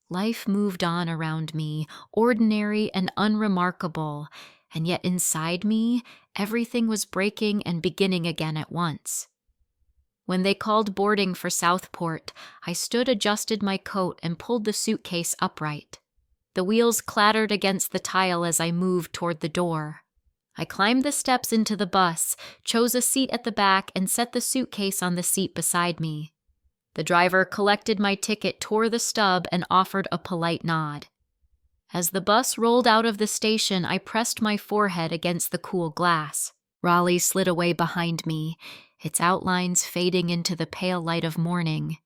Life moved on around me, ordinary and unremarkable, and yet inside me, everything was breaking and beginning again at once. When they called boarding for Southport, I adjusted my coat, and pulled the suitcase upright. The wheels clattered against the tile as I moved toward the door. I climbed the steps into the bus, chose a seat at the back, and set the suitcase on the seat beside me. The driver collected my ticket, tore the stub, and offered a polite nod. As the bus rolled out of the station, I pressed my forehead against the cool glass. Raleigh slid away behind me, its outlines fading into the pale light of morning.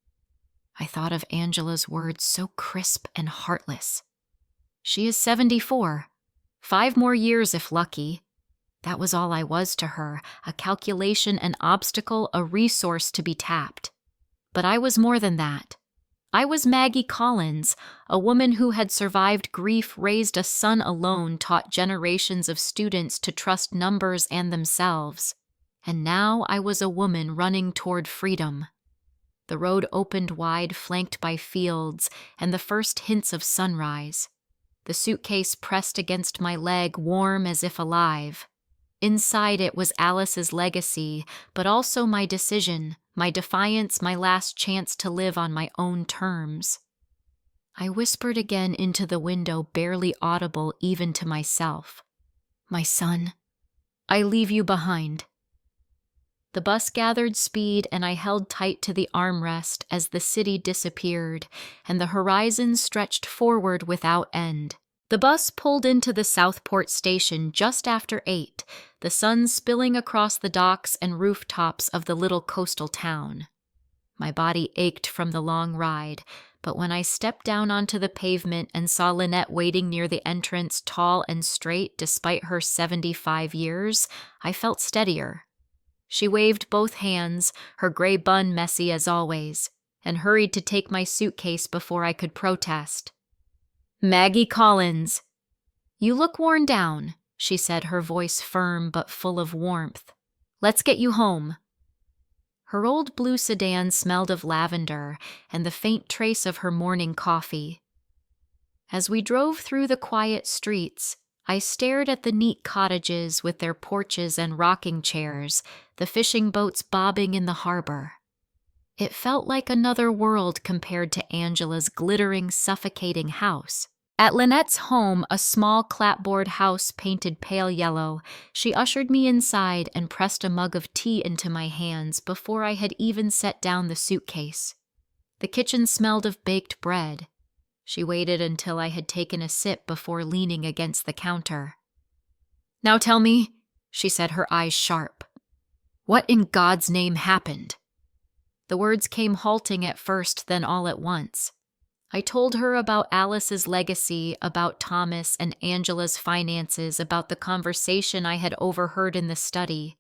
I thought of Angela's words, so crisp and heartless. She is 74. 5 more years if lucky. That was all I was to her, a calculation, an obstacle, a resource to be tapped. But I was more than that. I was Maggie Collins, a woman who had survived grief, raised a son alone, taught generations of students to trust numbers and themselves. And now I was a woman running toward freedom. The road opened wide, flanked by fields, and the first hints of sunrise. The suitcase pressed against my leg, warm as if alive. Inside it was Alice's legacy, but also my decision, my defiance, my last chance to live on my own terms. I whispered again into the window, barely audible even to myself. "My son, I leave you behind." The bus gathered speed, and I held tight to the armrest as the city disappeared, and the horizon stretched forward without end. The bus pulled into the Southport station just after 8, the sun spilling across the docks and rooftops of the little coastal town. My body ached from the long ride, but when I stepped down onto the pavement and saw Lynette waiting near the entrance, tall and straight despite her 75 years, I felt steadier. She waved both hands, her gray bun messy as always, and hurried to take my suitcase before I could protest. "Maggie Collins." "You look worn down," she said, her voice firm but full of warmth. "Let's get you home." Her old blue sedan smelled of lavender and the faint trace of her morning coffee. As we drove through the quiet streets, I stared at the neat cottages with their porches and rocking chairs, the fishing boats bobbing in the harbor. It felt like another world compared to Angela's glittering, suffocating house. At Lynette's home, a small clapboard house painted pale yellow, she ushered me inside and pressed a mug of tea into my hands before I had even set down the suitcase. The kitchen smelled of baked bread. She waited until I had taken a sip before leaning against the counter. "Now tell me," she said, her eyes sharp, "what in God's name happened?" The words came halting at first, then all at once. I told her about Alice's legacy, about Thomas and Angela's finances, about the conversation I had overheard in the study.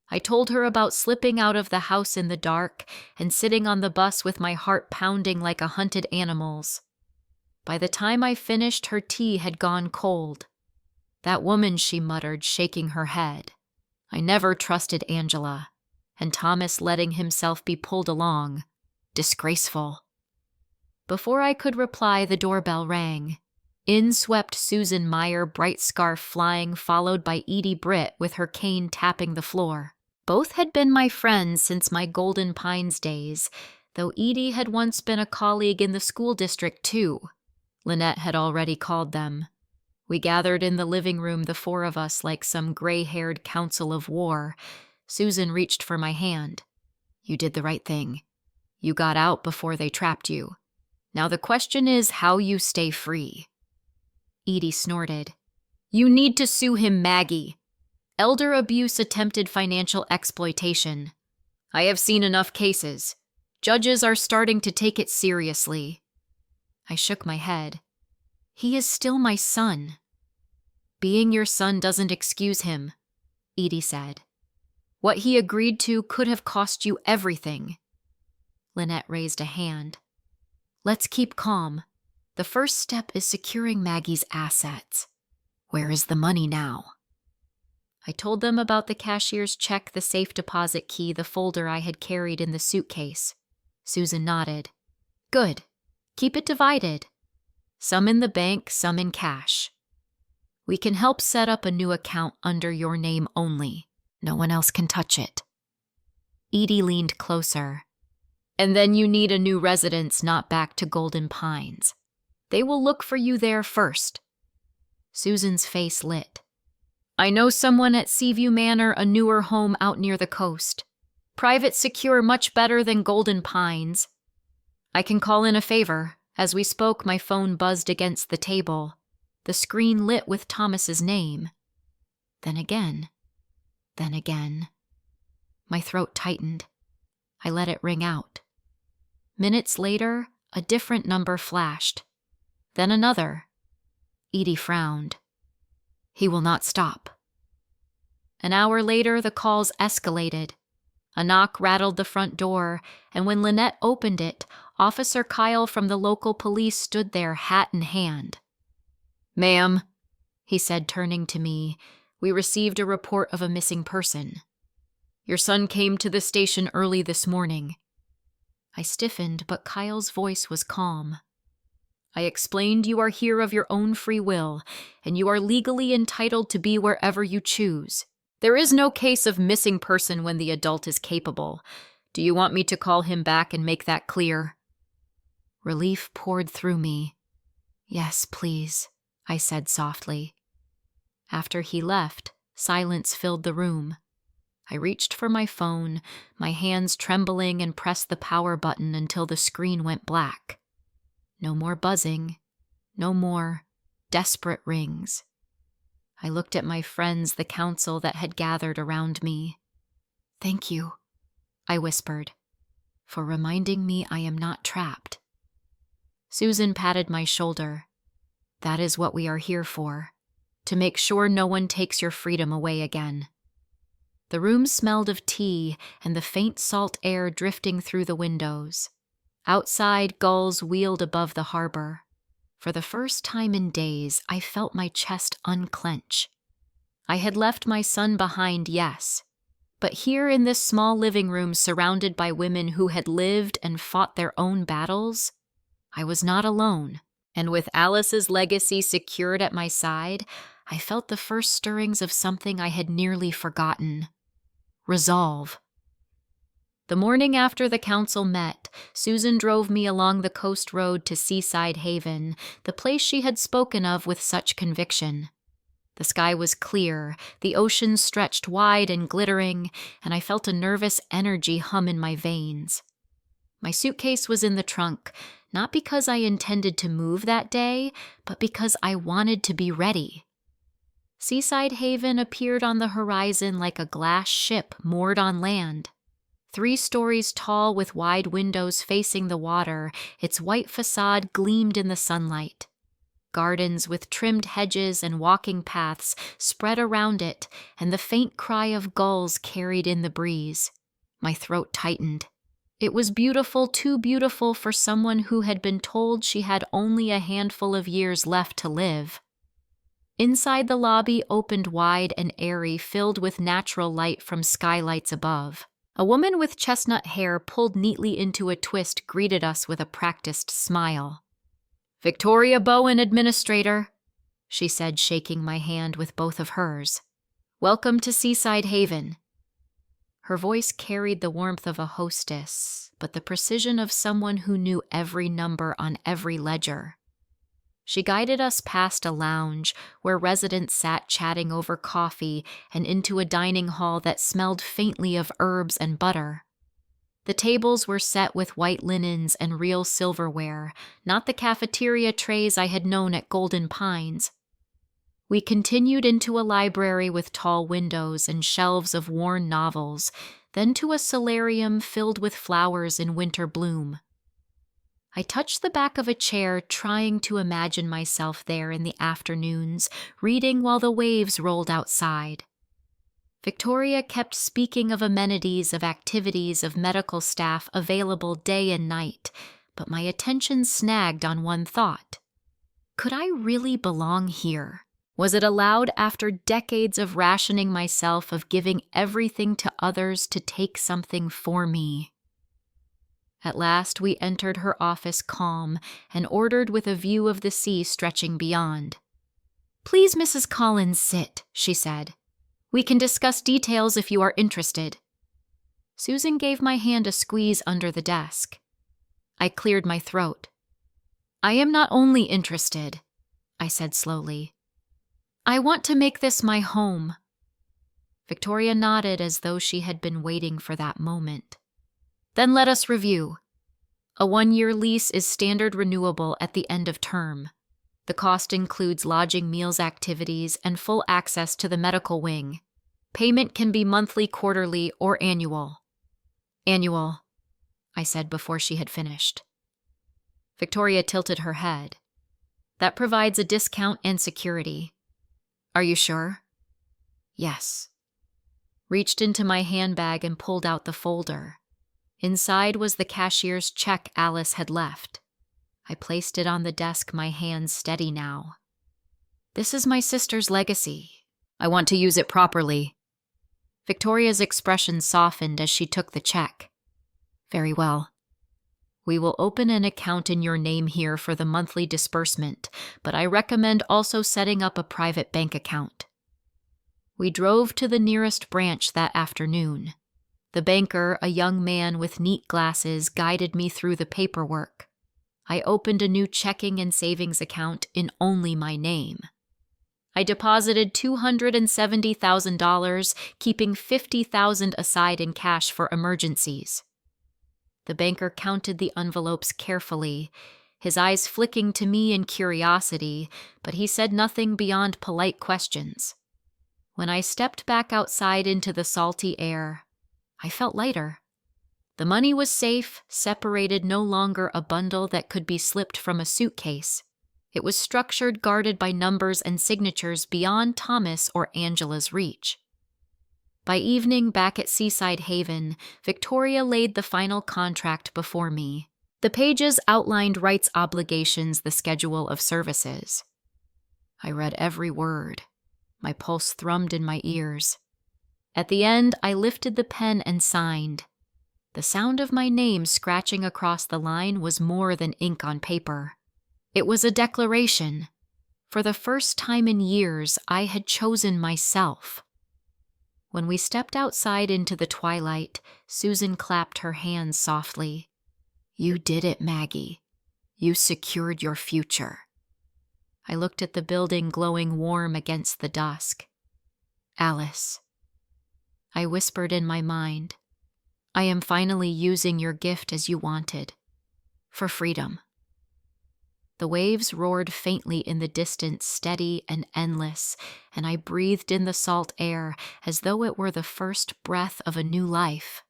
I told her about slipping out of the house in the dark and sitting on the bus with my heart pounding like a hunted animal's. By the time I finished, her tea had gone cold. "That woman," she muttered, shaking her head. "I never trusted Angela. And Thomas letting himself be pulled along. Disgraceful." Before I could reply, the doorbell rang. In swept Susan Meyer, bright scarf flying, followed by Edie Britt with her cane tapping the floor. Both had been my friends since my Golden Pines days, though Edie had once been a colleague in the school district too. Lynette had already called them. We gathered in the living room, the four of us, like some gray-haired council of war. Susan reached for my hand. "You did the right thing. You got out before they trapped you. Now the question is how you stay free." Edie snorted. "You need to sue him, Maggie. Elder abuse, attempted financial exploitation. I have seen enough cases. Judges are starting to take it seriously." I shook my head. "He is still my son." "Being your son doesn't excuse him," Edie said. "What he agreed to could have cost you everything." Lynette raised a hand. "Let's keep calm. The first step is securing Maggie's assets. Where is the money now?" I told them about the cashier's check, the safe deposit key, the folder I had carried in the suitcase. Susan nodded. "Good. Keep it divided. Some in the bank, some in cash. We can help set up a new account under your name only. No one else can touch it." Edie leaned closer. "And then you need a new residence, not back to Golden Pines. They will look for you there first." Susan's face lit. "I know someone at Seaview Manor, a newer home out near the coast. Private, secure, much better than Golden Pines. I can call in a favor." As we spoke, my phone buzzed against the table. The screen lit with Thomas's name. Then again. My throat tightened. I let it ring out. Minutes later, a different number flashed. Then another. Edie frowned. "He will not stop." An hour later, the calls escalated. A knock rattled the front door, and when Lynette opened it, Officer Kyle from the local police stood there, hat in hand. "Ma'am," he said, turning to me, "we received a report of a missing person. Your son came to the station early this morning." I stiffened, but Kyle's voice was calm. "I explained you are here of your own free will, and you are legally entitled to be wherever you choose. There is no case of missing person when the adult is capable. Do you want me to call him back and make that clear?" Relief poured through me. "Yes, please," I said softly. After he left, silence filled the room. I reached for my phone, my hands trembling, and pressed the power button until the screen went black. No more buzzing, no more desperate rings. I looked at my friends, the council that had gathered around me. "Thank you," I whispered, "for reminding me I am not trapped." Susan patted my shoulder. "That is what we are here for, to make sure no one takes your freedom away again." The room smelled of tea and the faint salt air drifting through the windows. Outside, gulls wheeled above the harbor. For the first time in days, I felt my chest unclench. I had left my son behind, yes, but here in this small living room surrounded by women who had lived and fought their own battles, I was not alone, and with Alice's legacy secured at my side, I felt the first stirrings of something I had nearly forgotten: resolve. The morning after the council met, Susan drove me along the coast road to Seaside Haven, the place she had spoken of with such conviction. The sky was clear, the ocean stretched wide and glittering, and I felt a nervous energy hum in my veins. My suitcase was in the trunk, not because I intended to move that day, but because I wanted to be ready. Seaside Haven appeared on the horizon like a glass ship moored on land. 3 stories tall with wide windows facing the water, its white facade gleamed in the sunlight. Gardens with trimmed hedges and walking paths spread around it, and the faint cry of gulls carried in the breeze. My throat tightened. It was beautiful, too beautiful for someone who had been told she had only a handful of years left to live. Inside, the lobby opened wide and airy, filled with natural light from skylights above. A woman with chestnut hair pulled neatly into a twist greeted us with a practiced smile. "Victoria Bowen, Administrator," she said, shaking my hand with both of hers. "Welcome to Seaside Haven." Her voice carried the warmth of a hostess, but the precision of someone who knew every number on every ledger. She guided us past a lounge where residents sat chatting over coffee and into a dining hall that smelled faintly of herbs and butter. The tables were set with white linens and real silverware, not the cafeteria trays I had known at Golden Pines. We continued into a library with tall windows and shelves of worn novels, then to a solarium filled with flowers in winter bloom. I touched the back of a chair, trying to imagine myself there in the afternoons, reading while the waves rolled outside. Victoria kept speaking of amenities, of activities, of medical staff available day and night, but my attention snagged on one thought. Could I really belong here? Was it allowed after decades of rationing myself, of giving everything to others, to take something for me? At last we entered her office calm and ordered with a view of the sea stretching beyond. "Please, Mrs. Collins, sit," she said. "We can discuss details if you are interested." Susan gave my hand a squeeze under the desk. I cleared my throat. "I am not only interested," I said slowly. "I want to make this my home." Victoria nodded as though she had been waiting for that moment. "Then let us review. A 1-year lease is standard renewable at the end of term. The cost includes lodging, meals, activities, and full access to the medical wing. Payment can be monthly, quarterly, or annual." "Annual," I said before she had finished. Victoria tilted her head. "That provides a discount and security." "Are you sure?" "Yes." Reached into my handbag and pulled out the folder. Inside was the cashier's check Alice had left. I placed it on the desk, my hands steady now. "This is my sister's legacy. I want to use it properly." Victoria's expression softened as she took the check. "Very well. We will open an account in your name here for the monthly disbursement, but I recommend also setting up a private bank account." We drove to the nearest branch that afternoon. The banker, a young man with neat glasses, guided me through the paperwork. I opened a new checking and savings account in only my name. I deposited $270,000, keeping $50,000 aside in cash for emergencies. The banker counted the envelopes carefully, his eyes flicking to me in curiosity, but he said nothing beyond polite questions. When I stepped back outside into the salty air, I felt lighter. The money was safe, separated, no longer a bundle that could be slipped from a suitcase. It was structured, guarded by numbers and signatures beyond Thomas or Angela's reach. By evening, back at Seaside Haven, Victoria laid the final contract before me. The pages outlined rights, obligations, the schedule of services. I read every word. My pulse thrummed in my ears. At the end, I lifted the pen and signed. The sound of my name scratching across the line was more than ink on paper. It was a declaration. For the first time in years, I had chosen myself. When we stepped outside into the twilight, Susan clapped her hands softly. "You did it, Maggie. You secured your future." I looked at the building glowing warm against the dusk. "Alice," I whispered in my mind, "I am finally using your gift as you wanted. For freedom." The waves roared faintly in the distance, steady and endless, and I breathed in the salt air as though it were the first breath of a new life.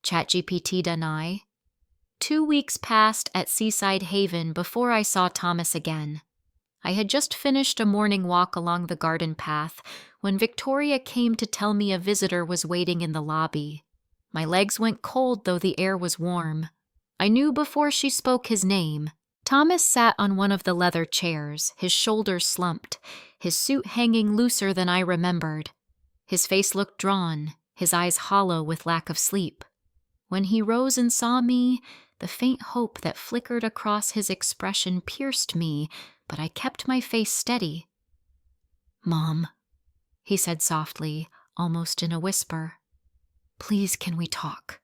ChatGPT and I. 2 weeks passed at Seaside Haven before I saw Thomas again. I had just finished a morning walk along the garden path when Victoria came to tell me a visitor was waiting in the lobby. My legs went cold, though the air was warm. I knew before she spoke his name. Thomas sat on one of the leather chairs, his shoulders slumped, his suit hanging looser than I remembered. His face looked drawn, his eyes hollow with lack of sleep. When he rose and saw me, the faint hope that flickered across his expression pierced me, but I kept my face steady. "Mom," he said softly, almost in a whisper, "please can we talk?"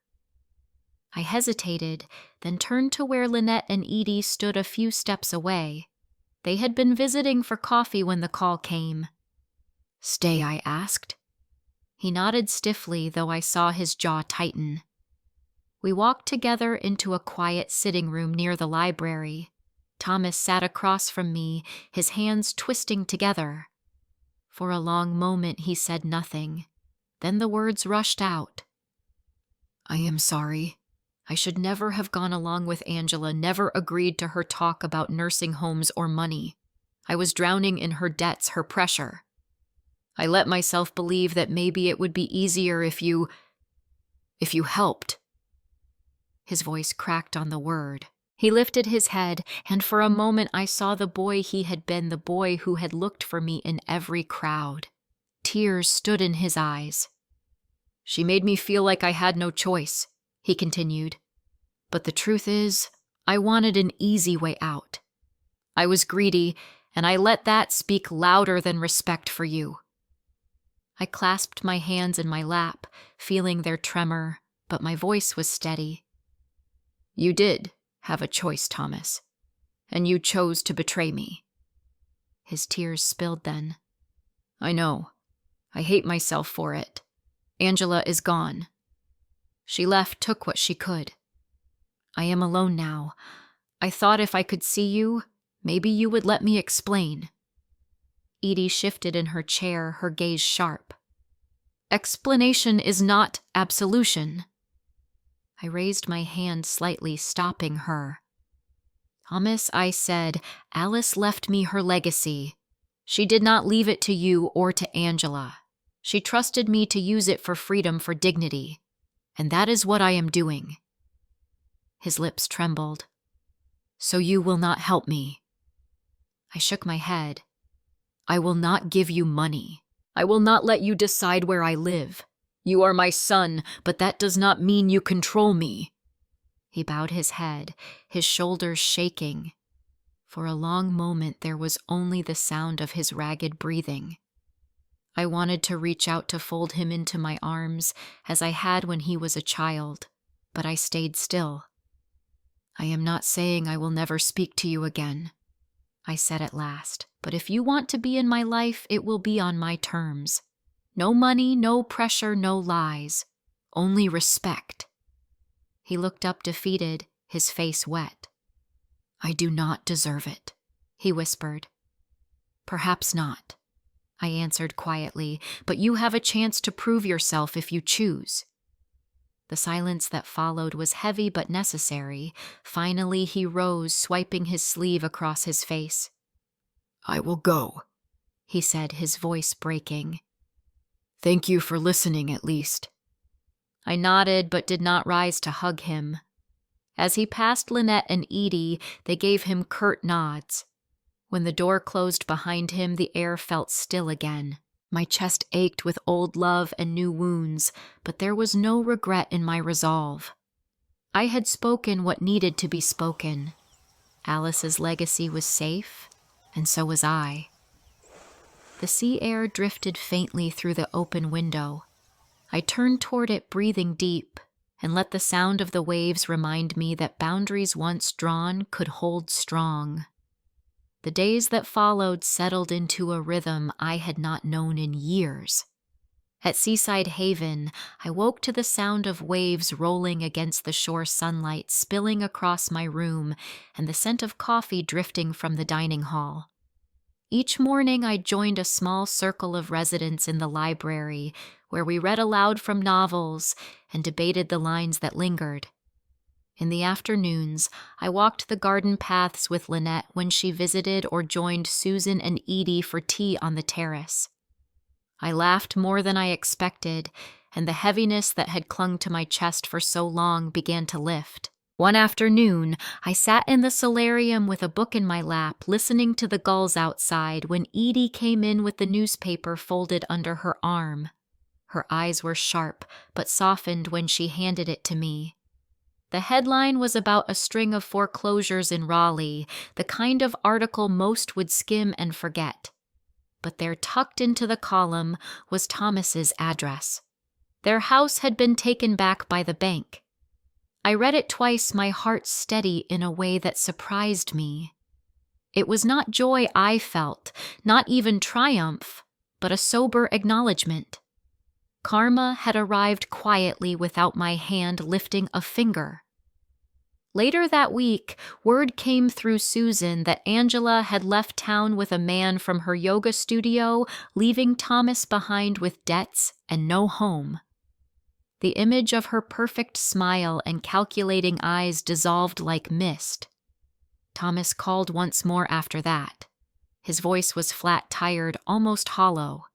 I hesitated, then turned to where Lynette and Edie stood a few steps away. They had been visiting for coffee when the call came. "Stay?" I asked. He nodded stiffly, though I saw his jaw tighten. We walked together into a quiet sitting room near the library. Thomas sat across from me, his hands twisting together. For a long moment he said nothing. Then the words rushed out. "I am sorry. I should never have gone along with Angela, never agreed to her talk about nursing homes or money. I was drowning in her debts, her pressure. I let myself believe that maybe it would be easier if you helped." His voice cracked on the word. He lifted his head, and for a moment I saw the boy he had been, the boy who had looked for me in every crowd. Tears stood in his eyes. "She made me feel like I had no choice," he continued. "But the truth is, I wanted an easy way out. I was greedy, and I let that speak louder than respect for you." I clasped my hands in my lap, feeling their tremor, but my voice was steady. "You did have a choice, Thomas, and you chose to betray me." His tears spilled then. "I know. I hate myself for it. Angela is gone. She left, took what she could. I am alone now. I thought if I could see you, maybe you would let me explain." Edie shifted in her chair, her gaze sharp. "Explanation is not absolution." I raised my hand slightly, stopping her. "Thomas," I said, "Alice left me her legacy. She did not leave it to you or to Angela. She trusted me to use it for freedom, for dignity. And that is what I am doing." His lips trembled. "So you will not help me?" I shook my head. "I will not give you money. I will not let you decide where I live. You are my son, but that does not mean you control me." He bowed his head, his shoulders shaking. For a long moment there was only the sound of his ragged breathing. I wanted to reach out to fold him into my arms, as I had when he was a child, but I stayed still. "I am not saying I will never speak to you again," I said at last, "but if you want to be in my life, it will be on my terms. No money, no pressure, no lies. Only respect." He looked up defeated, his face wet. "I do not deserve it," he whispered. "Perhaps not," I answered quietly, "but you have a chance to prove yourself if you choose." The silence that followed was heavy but necessary. Finally he rose, swiping his sleeve across his face. "I will go," he said, his voice breaking. "Thank you for listening, at least." I nodded but did not rise to hug him. As he passed Lynette and Edie, they gave him curt nods. When the door closed behind him, the air felt still again. My chest ached with old love and new wounds, but there was no regret in my resolve. I had spoken what needed to be spoken. Alice's legacy was safe, and so was I. The sea air drifted faintly through the open window. I turned toward it, breathing deep, and let the sound of the waves remind me that boundaries once drawn could hold strong. The days that followed settled into a rhythm I had not known in years. At Seaside Haven, I woke to the sound of waves rolling against the shore sunlight spilling across my room and the scent of coffee drifting from the dining hall. Each morning I joined a small circle of residents in the library where we read aloud from novels and debated the lines that lingered. In the afternoons, I walked the garden paths with Lynette when she visited or joined Susan and Edie for tea on the terrace. I laughed more than I expected, and the heaviness that had clung to my chest for so long began to lift. One afternoon, I sat in the solarium with a book in my lap, listening to the gulls outside when Edie came in with the newspaper folded under her arm. Her eyes were sharp, but softened when she handed it to me. The headline was about a string of foreclosures in Raleigh, the kind of article most would skim and forget. But there, tucked into the column, was Thomas's address. Their house had been taken back by the bank. I read it twice, my heart steady in a way that surprised me. It was not joy I felt, not even triumph, but a sober acknowledgement. Karma had arrived quietly without my hand lifting a finger. Later that week, word came through Susan that Angela had left town with a man from her yoga studio, leaving Thomas behind with debts and no home. The image of her perfect smile and calculating eyes dissolved like mist. Thomas called once more after that. His voice was flat, tired, almost hollow.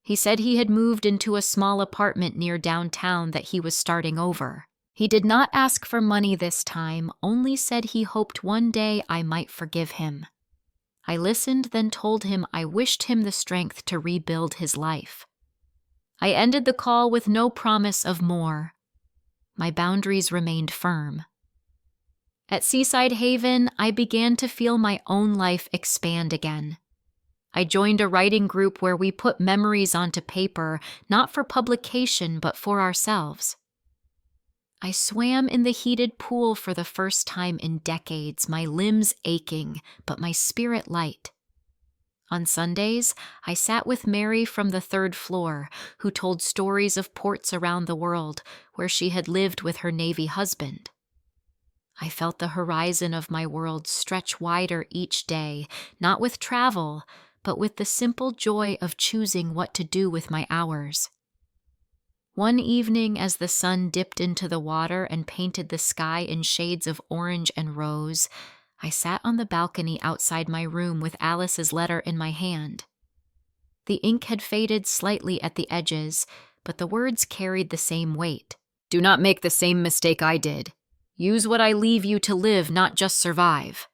He said he had moved into a small apartment near downtown that he was starting over. He did not ask for money this time, only said he hoped one day I might forgive him. I listened, then told him I wished him the strength to rebuild his life. I ended the call with no promise of more. My boundaries remained firm. At Seaside Haven, I began to feel my own life expand again. I joined a writing group where we put memories onto paper, not for publication, but for ourselves. I swam in the heated pool for the first time in decades, my limbs aching, but my spirit light. On Sundays, I sat with Mary from the third floor, who told stories of ports around the world where she had lived with her Navy husband. I felt the horizon of my world stretch wider each day, not with travel, but with the simple joy of choosing what to do with my hours. One evening, as the sun dipped into the water and painted the sky in shades of orange and rose, I sat on the balcony outside my room with Alice's letter in my hand. The ink had faded slightly at the edges, but the words carried the same weight. "Do not make the same mistake I did. Use what I leave you to live, not just survive."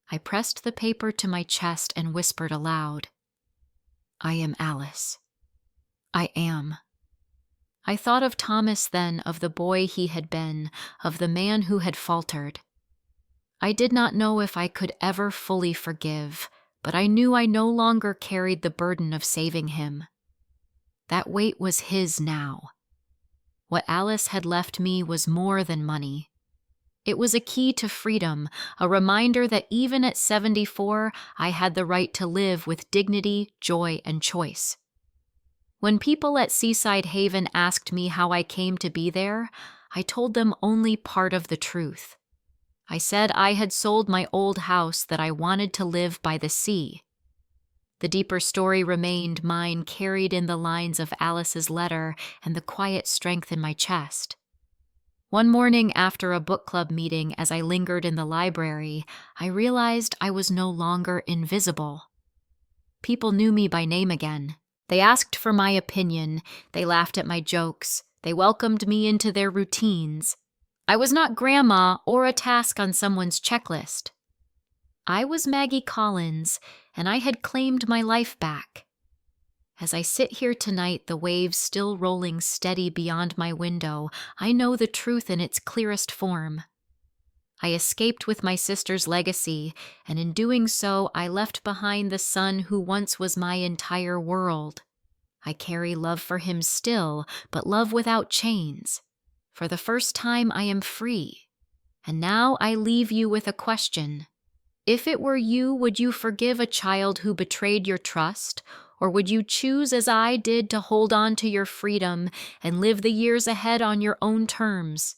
I pressed the paper to my chest and whispered aloud, "I am Alice. I am." I thought of Thomas then, of the boy he had been, of the man who had faltered. I did not know if I could ever fully forgive, but I knew I no longer carried the burden of saving him. That weight was his now. What Alice had left me was more than money. It was a key to freedom, a reminder that even at 74, I had the right to live with dignity, joy, and choice. When people at Seaside Haven asked me how I came to be there, I told them only part of the truth. I said I had sold my old house, that I wanted to live by the sea. The deeper story remained mine, carried in the lines of Alice's letter and the quiet strength in my chest. One morning after a book club meeting, as I lingered in the library, I realized I was no longer invisible. People knew me by name again. They asked for my opinion, they laughed at my jokes, they welcomed me into their routines. I was not grandma or a task on someone's checklist. I was Maggie Collins, and I had claimed my life back. As I sit here tonight, the waves still rolling steady beyond my window, I know the truth in its clearest form. I escaped with my sister's legacy, and in doing so, I left behind the son who once was my entire world. I carry love for him still, but love without chains. For the first time, I am free. And now I leave you with a question. If it were you, would you forgive a child who betrayed your trust? Or would you choose, as I did, to hold on to your freedom and live the years ahead on your own terms?